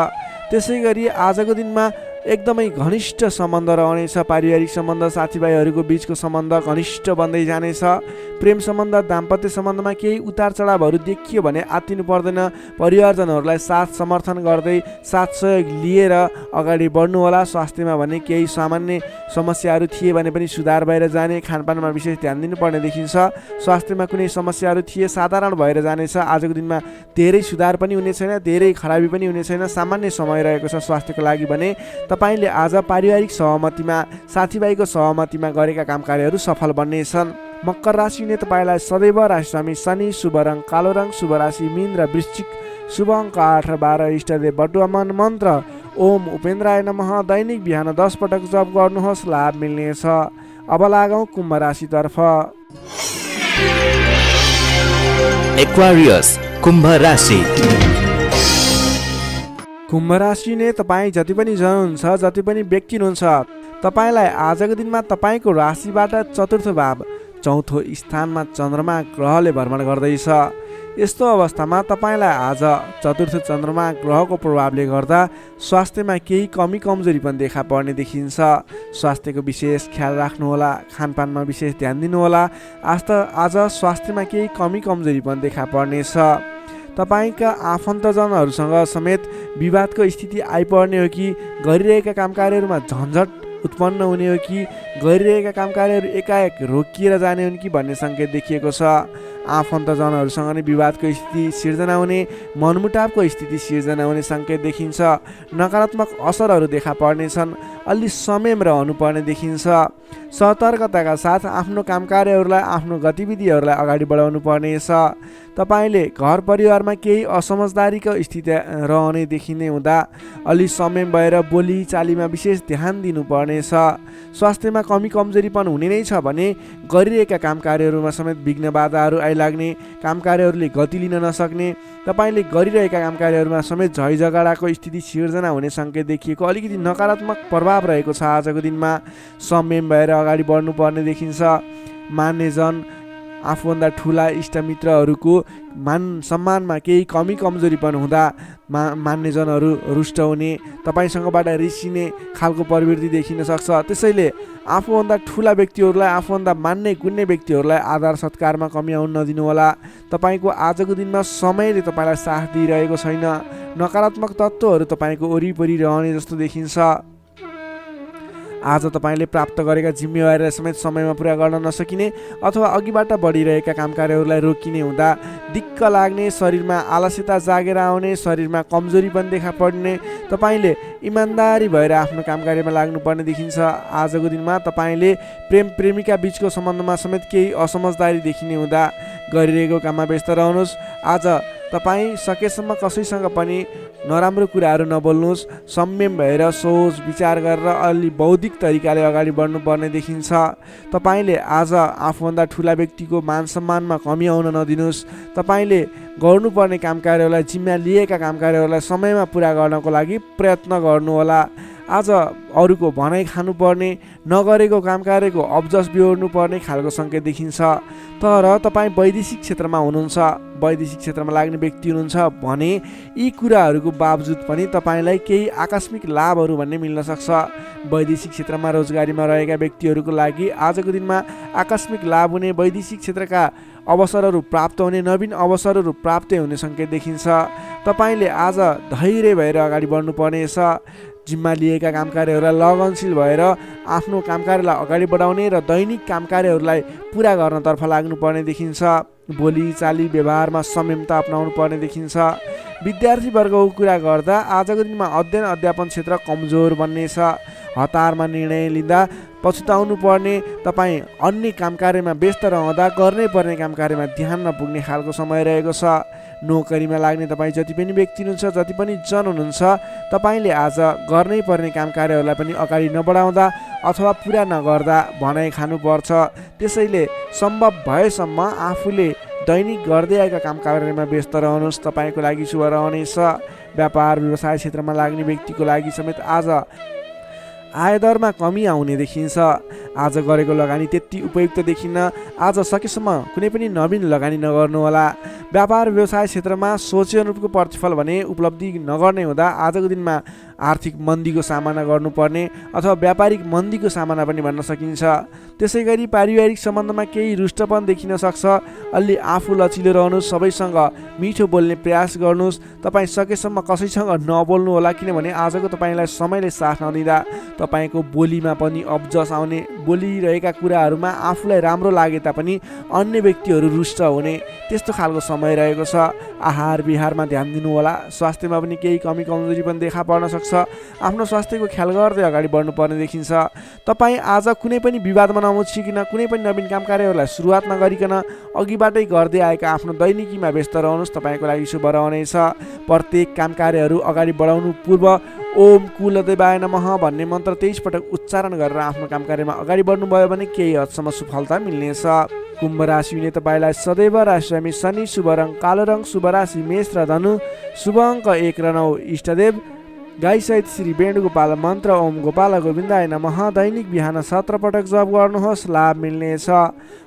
त्यसै गरी आजको दिनमा एकदमै घनिष्ठ सम्बन्ध रहनेछ। पारिवारिक सम्बन्ध, साथीभाइहरूको बिचको सम्बन्ध घनिष्ठ बन्दै जानेछ। प्रेम सम्बन्ध, दाम्पत्य सम्बन्धमा केही उतार चढावहरू देखियो भने आत्तिनु पर्दैन। परिवारजनहरूलाई साथ समर्थन गर्दै साथ सहयोग लिएर अगाडि बढ्नु होला। स्वास्थ्यमा भने केही सामान्य समस्याहरू थिए भने पनि सुधार भएर जाने, खानपानमा विशेष ध्यान दिनुपर्ने देखिन्छ। स्वास्थ्यमा कुनै समस्याहरू थिए साधारण भएर जानेछ। आजको दिनमा धेरै सुधार पनि हुने छैन, धेरै खराबी पनि हुने छैन, सामान्य समय रहेको छ स्वास्थ्यको लागि भने। तपाईँले आज पारिवारिक सहमतिमा, साथीभाइको सहमतिमा गरेका काम कार्यहरू सफल बन्नेछन्। मकर राशिले तपाईँलाई सदैव राशिस्वामी शनि, शुभ रङ कालो रङ, शुभ राशि मीन र वृश्चिक, शुभ अङ्क 8 र 12, इष्टदेव बटुवामन, मन्त्र ओम उपेन्द्राय नमः। दैनिक बिहान 10 पटक जप गर्नुहोस्, लाभ मिल्नेछ। अब लागौँ कुम्भ राशितर्फ। एक्वारियस कुम्भ राशि। कुम्भ राशि नै तपाईँ जति पनि जन हुनुहुन्छ, जति पनि व्यक्ति हुनुहुन्छ, तपाईँलाई आजको दिनमा तपाईँको राशिबाट चतुर्थ भाव, चौथो स्थानमा चन्द्रमा ग्रहले भ्रमण गर्दैछ। यस्तो अवस्थामा तपाईँलाई आज चतुर्थ चन्द्रमा ग्रहको प्रभावले गर्दा स्वास्थ्यमा केही कमी कमजोरी पनि देखा पर्ने देखिन्छ। स्वास्थ्यको विशेष ख्याल राख्नुहोला, खानपानमा विशेष ध्यान दिनुहोला। आज स्वास्थ्यमा केही कमी कमजोरी पनि देखा पर्नेछ। तपाईँका आफन्तजनहरूसँग समेत विवादको स्थिति आइपर्ने हो कि गरिरहेका काम कार्यहरूमा झन्झट उत्पन्न हुने हो कि गरिरहेका काम कार्यहरू एकाएक रोकिएर जाने हुन् कि भन्ने सङ्केत देखिएको छ। आफन्तजनहरूसँग नै विवादको स्थिति सिर्जना हुने, मनमुटावको स्थिति सिर्जना हुने सङ्केत देखिन्छ। नकारात्मक असरहरू देखा पर्नेछन्। अलि संयम रहनुपर्ने देखिन्छ। सतर्कताका साथ आफ्नो काम कार्यहरूलाई, आफ्नो गतिविधिहरूलाई अगाडि बढाउनु पर्नेछ। तपाईँले घर परिवारमा केही असमझदारीको स्थिति रहने देखिने हुँदा अलि संयम भएर बोली चालीमा विशेष ध्यान दिनुपर्नेछ। स्वास्थ्यमा कमी कमजोरी पनि हुने नै छ भने गरिरहेका काम कार्यहरूमा समेत विघ्न बाधाहरू आइलाग्ने, काम कार्यहरूले गति लिन नसक्ने, तपाईँले गरिरहेका काम कार्यहरूमा समेत झैझगडाको स्थिति सिर्जना हुने सङ्केत देखिएको, अलिकति नकारात्मक प्रभाव रहेको छ। आजको दिनमा संयम भएर अगाडि बढ्नुपर्ने देखिन्छ। मान्यजन, आफूभन्दा ठुला इष्टमित्रहरूको मान सम्मानमा केही कमी कमजोरी पनि हुँदा मान्यजनहरू रुष्ट हुने, तपाईँसँगबाट रिसिने खालको प्रवृत्ति देखिन सक्छ। त्यसैले आफूभन्दा ठुला व्यक्तिहरूलाई, आफूभन्दा मान्ने गुन्ने व्यक्तिहरूलाई आदर सत्कारमा कमी आउन नदिनुहोला। तपाईँको आजको दिनमा समयले तपाईँलाई साथ दिइरहेको छैन। नकारात्मक तत्त्वहरू तपाईँको वरिपरि रहने जस्तो देखिन्छ। आज तपाईँले प्राप्त गरेका जिम्मेवारीलाई समेत समयमा पुरा गर्न नसकिने अथवा अघिबाट बढिरहेका काम कार्यहरूलाई रोकिने हुँदा दिक्क लाग्ने, शरीरमा आलस्यता जागेर आउने, शरीरमा कमजोरी पनि देखा पर्ने, तपाईँले इमान्दारी भएर आफ्नो काम कार्यमा लाग्नुपर्ने देखिन्छ। आजको दिनमा तपाईँले प्रेम प्रेमिका बिचको सम्बन्धमा समेत केही असमझदारी देखिने हुँदा गरिरहेको काममा व्यस्त रहनुहोस्। आज तपाईँ सकेसम्म कसैसँग पनि नराम्रो कुराहरू नबोल्नुहोस्। संयम भएर सोच विचार गरेर अलि बौद्धिक तरिकाले अगाडि बढ्नुपर्ने देखिन्छ। तपाईँले आज आफूभन्दा ठुला व्यक्तिको मान सम्मानमा कमी आउन नदिनुहोस्। तपाईँले गर्नुपर्ने काम कार्यहरूलाई, जिम्मा लिएका काम कार्यहरूलाई समयमा पुरा गर्नको लागि प्रयत्न गर्नुहोला। आज अरूको भनाइ खानुपर्ने, नगरेको काम कार्यको अब्जस बिहोर्नुपर्ने खालको सङ्केत देखिन्छ। तर तपाईँ वैदेशिक क्षेत्रमा हुनुहुन्छ, वैदेशिक क्षेत्रमा लाग्ने व्यक्ति हुनुहुन्छ भने यी कुराहरूको बावजुद पनि तपाईँलाई केही आकस्मिक लाभहरू भन्ने मिल्न सक्छ। वैदेशिक क्षेत्रमा रोजगारीमा रहेका व्यक्तिहरूको लागि आजको दिनमा आकस्मिक लाभ हुने, वैदेशिक क्षेत्रका अवसरहरू प्राप्त हुने, नवीन अवसरहरू प्राप्त हुने सङ्केत देखिन्छ। तपाईँले आज धैर्य भएर अगाडि बढ्नुपर्नेछ। जिम्मा लिएका काम कार्यहरूलाई लगनशील भएर आफ्नो काम कार्यलाई अगाडि बढाउने र दैनिक काम कार्यहरूलाई पुरा गर्नतर्फ लाग्नुपर्ने देखिन्छ। बोली चाली व्यवहारमा संयमता अपनाउनु पर्ने देखिन्छ। विद्यार्थी वर्गको कुरा गर्दा आजको दिनमा अध्ययन अध्यापन क्षेत्र कमजोर बन्नेछ। हतारमा निर्णय लिँदा पछुताउनु पर्ने, तपाईँ अन्य काम कार्यमा व्यस्त रहँदा गर्नै पर्ने काम कार्यमा ध्यान नपुग्ने खालको समय रहेको छ। नोकरीमा लाग्ने तपाईँ जति पनि व्यक्ति हुनुहुन्छ, जति पनि जन हुनुहुन्छ, तपाईँले आज गर्नै पर्ने काम कार्यहरूलाई पनि अगाडि नबढाउँदा अथवा पुरा नगर्दा भनाइ खानुपर्छ। त्यसैले सम्भव भएसम्म आफूले दैनिक गर्दै आएका काम कार्यमा व्यस्त रहनुहोस्, तपाईँको लागि शुभ रहनेछ। व्यापार व्यवसाय क्षेत्रमा लाग्ने व्यक्तिको लागि समेत आज आयदरमा कमी आउने देखिन्छ। आज गरेको लगानी त्यति उपयुक्त देखिन्न। आज सकेसम्म कुनै पनि नवीन लगानी नगर्नुहोला। व्यापार व्यवसाय क्षेत्रमा सोचे अनुरूपको प्रतिफल भने उपलब्धि नगर्ने हुँदा आजको दिनमा आर्थिक मन्दीको सामना गर्नुपर्ने अथवा व्यापारिक मन्दीको सामना पनि भन्न सकिन्छ। त्यसै गरी पारिवारिक सम्बन्धमा केही रुष्टपन देखिन सक्छ। अलि आफू लचिलो रहनुहोस्, सबैसँग मिठो बोल्ने प्रयास गर्नुहोस्। तपाईँ सकेसम्म कसैसँग नबोल्नु होला, किनभने आजको तपाईँलाई समयले साथ नदिँदा तपाईँको बोलीमा पनि अब्जस आउने, बोलिरहेका कुराहरूमा आफूलाई राम्रो लागे तापनि अन्य व्यक्तिहरू रुष्ट हुने त्यस्तो खालको समय रहेको छ। आहार विहारमा ध्यान दिनु होला। स्वास्थ्यमा पनि केही कमी कमजोरी पनि देखा पर्न सक्छ। आफ्नो स्वास्थ्यको ख्याल गर्दै अगाडि बढ्नुपर्ने देखिन्छ। तपाईँ आज कुनै पनि विवादमा नमुछिकन, कुनै पनि नवीन काम कार्यहरूलाई सुरुवात नगरिकन अघिबाटै गर्दै आएका आफ्नो दैनिकीमा व्यस्त रहनुहोस्, तपाईँको लागि शुभ रहनेछ। प्रत्येक काम कार्यहरू अगाडि बढाउनु पूर्व ओम कुलदेवाय नमः भन्ने मन्त्र 23 पटक उच्चारण गरेर आफ्नो काम कार्यमा अगाडि बढ्नुभयो भने केही हदसम्म सफलता मिल्नेछ। कुम्भ राशिले तपाईँलाई सदैव राशिस्वामी शनि, शुभ रङ कालो रङ, शुभ राशि मेष र धनु, शुभ अङ्क 1 र 9, इष्टदेव गाईसहित श्री वेणुगोपाल मन्त्र ओम गोपाल गोविन्दाय नमः दैनिक बिहान 17 पटक जप गर्नुहोस्, लाभ मिल्नेछ।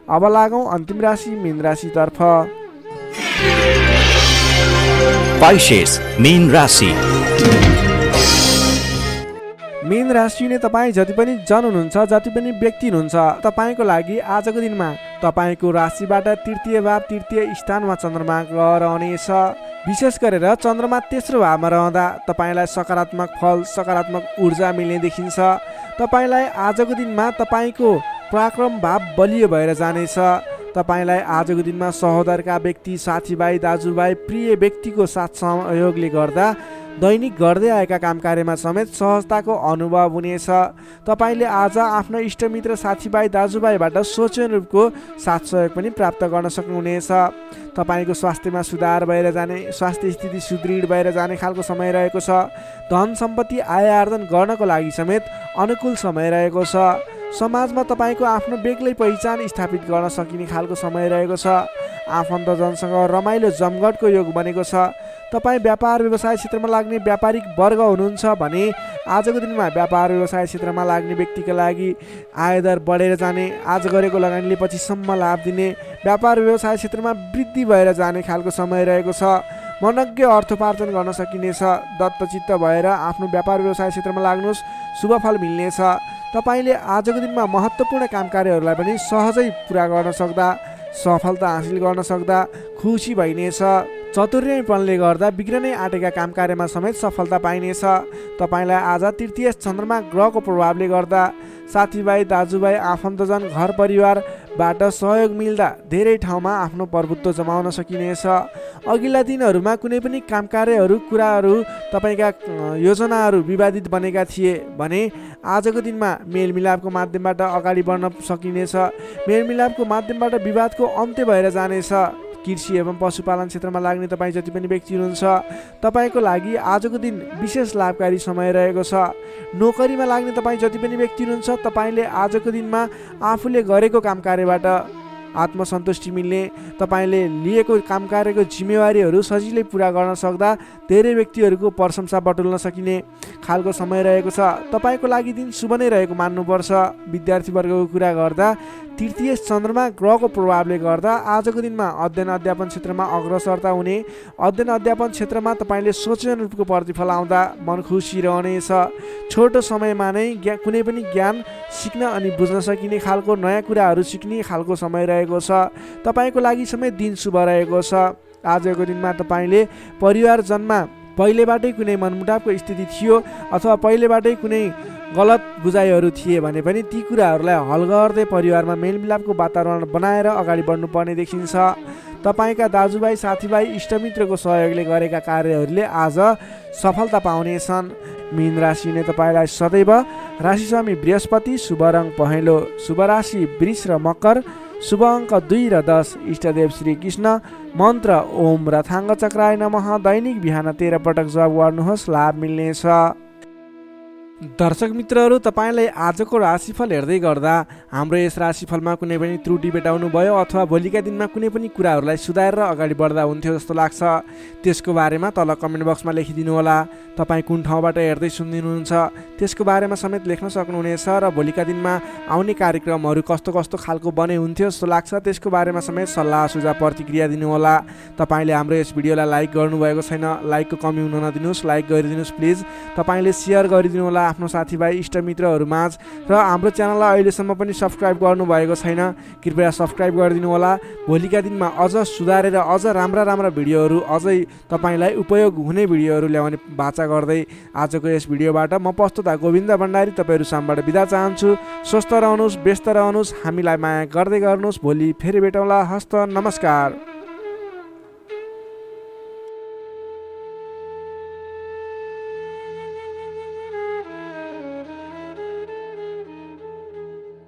अब लागौँ अन्तिम राशि मीन राशितर्फ। Pisces, मीन राशि। मीन राशिले तपाईँ जति पनि जन हुनुहुन्छ, जति पनि व्यक्ति हुनुहुन्छ, तपाईँको लागि आजको दिनमा तपाईँको राशिबाट तृतीय भाव तृतीय स्थानमा चन्द्रमा रहनेछ। विशेष गरेर चन्द्रमा तेस्रो भावमा रहँदा तपाईँलाई सकारात्मक फल, सकारात्मक ऊर्जा मिल्ने देखिन्छ। तपाईँलाई आजको दिनमा तपाईँको पराक्रम भाव बलियो भएर जानेछ। तपाईँलाई आजको दिनमा सहोदरका व्यक्ति, साथीभाइ, दाजुभाइ, प्रिय व्यक्तिको साथ सहयोगले गर्दा दैनिक गर्दै आएका काम कार्यमा समेत सहजताको अनुभव हुनेछ। तपाईँले आज आफ्नो इष्टमित्र, साथीभाइ, दाजुभाइबाट सोचे अनुरूपको साथ सहयोग पनि प्राप्त गर्न सक्नुहुनेछ। तपाईँको स्वास्थ्यमा सुधार भएर जाने, स्वास्थ्य स्थिति सुदृढ भएर जाने खालको समय रहेको छ। धन सम्पत्ति आय आर्जन गर्नको लागि समेत अनुकूल समय रहेको छ। समाजमा तपाईँको आफ्नो बेग्लै पहिचान स्थापित गर्न सकिने खालको समय रहेको छ। आफन्तजनसँग रमाइलो जमघटको योग बनेको छ। तपाईँ व्यापार व्यवसाय क्षेत्रमा लाग्ने व्यापारिक वर्ग हुनुहुन्छ भने आजको दिनमा व्यापार व्यवसाय क्षेत्रमा लाग्ने व्यक्तिका लागि आयदर बढेर जाने, आज गरेको लगानीले पछिसम्म लाभ दिने, व्यापार व्यवसाय क्षेत्रमा वृद्धि भएर जाने खालको समय रहेको छ। मनज्ञ अर्थोपार्जन गर्न सकिनेछ। दत्तचित्त भएर आफ्नो व्यापार व्यवसाय क्षेत्रमा लाग्नुहोस्, शुभ फल मिल्नेछ। तपाईँले आजको दिनमा महत्त्वपूर्ण काम कार्यहरूलाई पनि सहजै पुरा गर्न सक्दा, सफलता हासिल गर्न सक्दा खुसी भइनेछ। चतुर्यपनले गर्दा बिग्रनै आँटेका काम कार्यमा समेत सफलता पाइनेछ। तपाईँलाई आज तृतीय चन्द्रमा ग्रहको प्रभावले गर्दा साथीभाइ, दाजुभाइ, आफन्तजन, घर परिवारबाट सहयोग मिल्दा धेरै ठाउँमा आफ्नो प्रभुत्व जमाउन सकिनेछ। अघिल्ला दिनहरूमा कुनै पनि काम कार्यहरू, कुराहरू, तपाईँका योजनाहरू विवादित बनेका थिए भने आजको दिनमा मेलमिलापको माध्यमबाट अगाडि बढ्न सकिनेछ। मेलमिलापको माध्यमबाट विवादको अन्त्य भएर जानेछ। कृषि एवं पशुपालन क्षेत्रमा लाग्ने तपाईँ जति पनि व्यक्ति हुनुहुन्छ, तपाईँको लागि आजको दिन विशेष लाभकारी समय रहेको छ। नोकरीमा लाग्ने तपाईँ जति पनि व्यक्ति हुनुहुन्छ, तपाईँले आजको दिनमा आफूले गरेको काम कार्यबाट आत्मसन्तुष्टि मिल्ने, तपाईँले लिएको काम कार्यको जिम्मेवारीहरू सजिलै पुरा गर्न सक्दा धेरै व्यक्तिहरूको प्रशंसा बटुल्न सकिने खालको समय रहेको छ। तपाईँको लागि दिन शुभ नै रहेको मान्नुपर्छ। विद्यार्थीवर्गको कुरा गर्दा तृतीय चन्द्रमा ग्रहको प्रभावले गर्दा आजको दिनमा अध्ययन अध्यापन क्षेत्रमा अग्रसरता हुने, अध्ययन अध्यापन क्षेत्रमा तपाईँले सोचे अनुरूपको प्रतिफल आउँदा मन खुसी रहनेछ। छोटो समयमा नै कुनै पनि ज्ञान सिक्न अनि बुझ्न सकिने खालको नयाँ कुराहरू सिक्ने खालको समय रहेको छ। तपाईँको लागि समेत दिन शुभ रहेको छ। आजको दिनमा तपाईँले परिवारजनमा पहिलेबाटै कुनै मनमुटावको स्थिति थियो अथवा पहिलेबाटै कुनै गलत बुझाइहरू थिए भने पनि ती कुराहरूलाई हल गर्दै परिवारमा मेलमिलापको वातावरण बनाएर अगाडि बढ्नुपर्ने देखिन्छ। तपाईँका दाजुभाइ, साथीभाइ, इष्टमित्रको सहयोगले गरेका कार्यहरूले आज सफलता पाउनेछन्। मीन राशिले तपाईँलाई सदैव राशिस्वामी बृहस्पति, शुभ रङ पहेँलो, शुभ राशि वृष र मकर, शुभ अङ्क 2 र 10, इष्टदेव श्री कृष्ण, मन्त्र ओम रथाङ्ग चक्राय नमः दैनिक बिहान 13 पटक जप गर्नुहोस्, लाभ मिल्नेछ। दर्शक मित्रहरू, तपाईँलाई आजको राशिफल हेर्दै गर्दा हाम्रो यस राशिफलमा कुनै पनि त्रुटि भेटाउनु भयो अथवा भोलिका दिनमा कुनै पनि कुराहरूलाई सुधारेर अगाडि बढ्दा हुन्थ्यो जस्तो लाग्छ, त्यसको बारेमा तल कमेन्ट बक्समा लेखिदिनु होला। तपाईँ कुन ठाउँबाट हेर्दै सुनिदिनुहुन्छ त्यसको बारेमा समेत लेख्न सक्नुहुनेछ र भोलिका दिनमा आउने कार्यक्रमहरू कस्तो कस्तो खालको बने हुन्थ्यो जस्तो लाग्छ त्यसको बारेमा समेत सल्लाह सुझाव प्रतिक्रिया दिनुहोला। तपाईँले हाम्रो यस भिडियोलाई लाइक गर्नुभएको छैन, लाइकको कमी हुन नदिनुहोस्, लाइक गरिदिनुहोस् प्लिज। तपाईँले सेयर गरिदिनु होला आफ्नो साथीभाइ इष्टमित्रहरूमाझ र हाम्रो च्यानललाई अहिलेसम्म पनि सब्सक्राइब गर्नुभएको छैन, कृपया सब्सक्राइब गरिदिनु होला। भोलिका दिनमा अझ सुधारेर अझ राम्रा राम्रा भिडियोहरू, अझै तपाईँलाई उपयोग हुने भिडियोहरू ल्याउने बाचा गर्दै आजको यस भिडियोबाट म प्रस्तुता गोविन्द भण्डारी तपाईँहरू सामबाट बिदा चाहन्छु। स्वस्थ रहनुहोस्, व्यस्त रहनुहोस्, हामीलाई माया गर्दै गर्नुहोस्। भोलि फेरि भेटौँला। हस्त नमस्कार।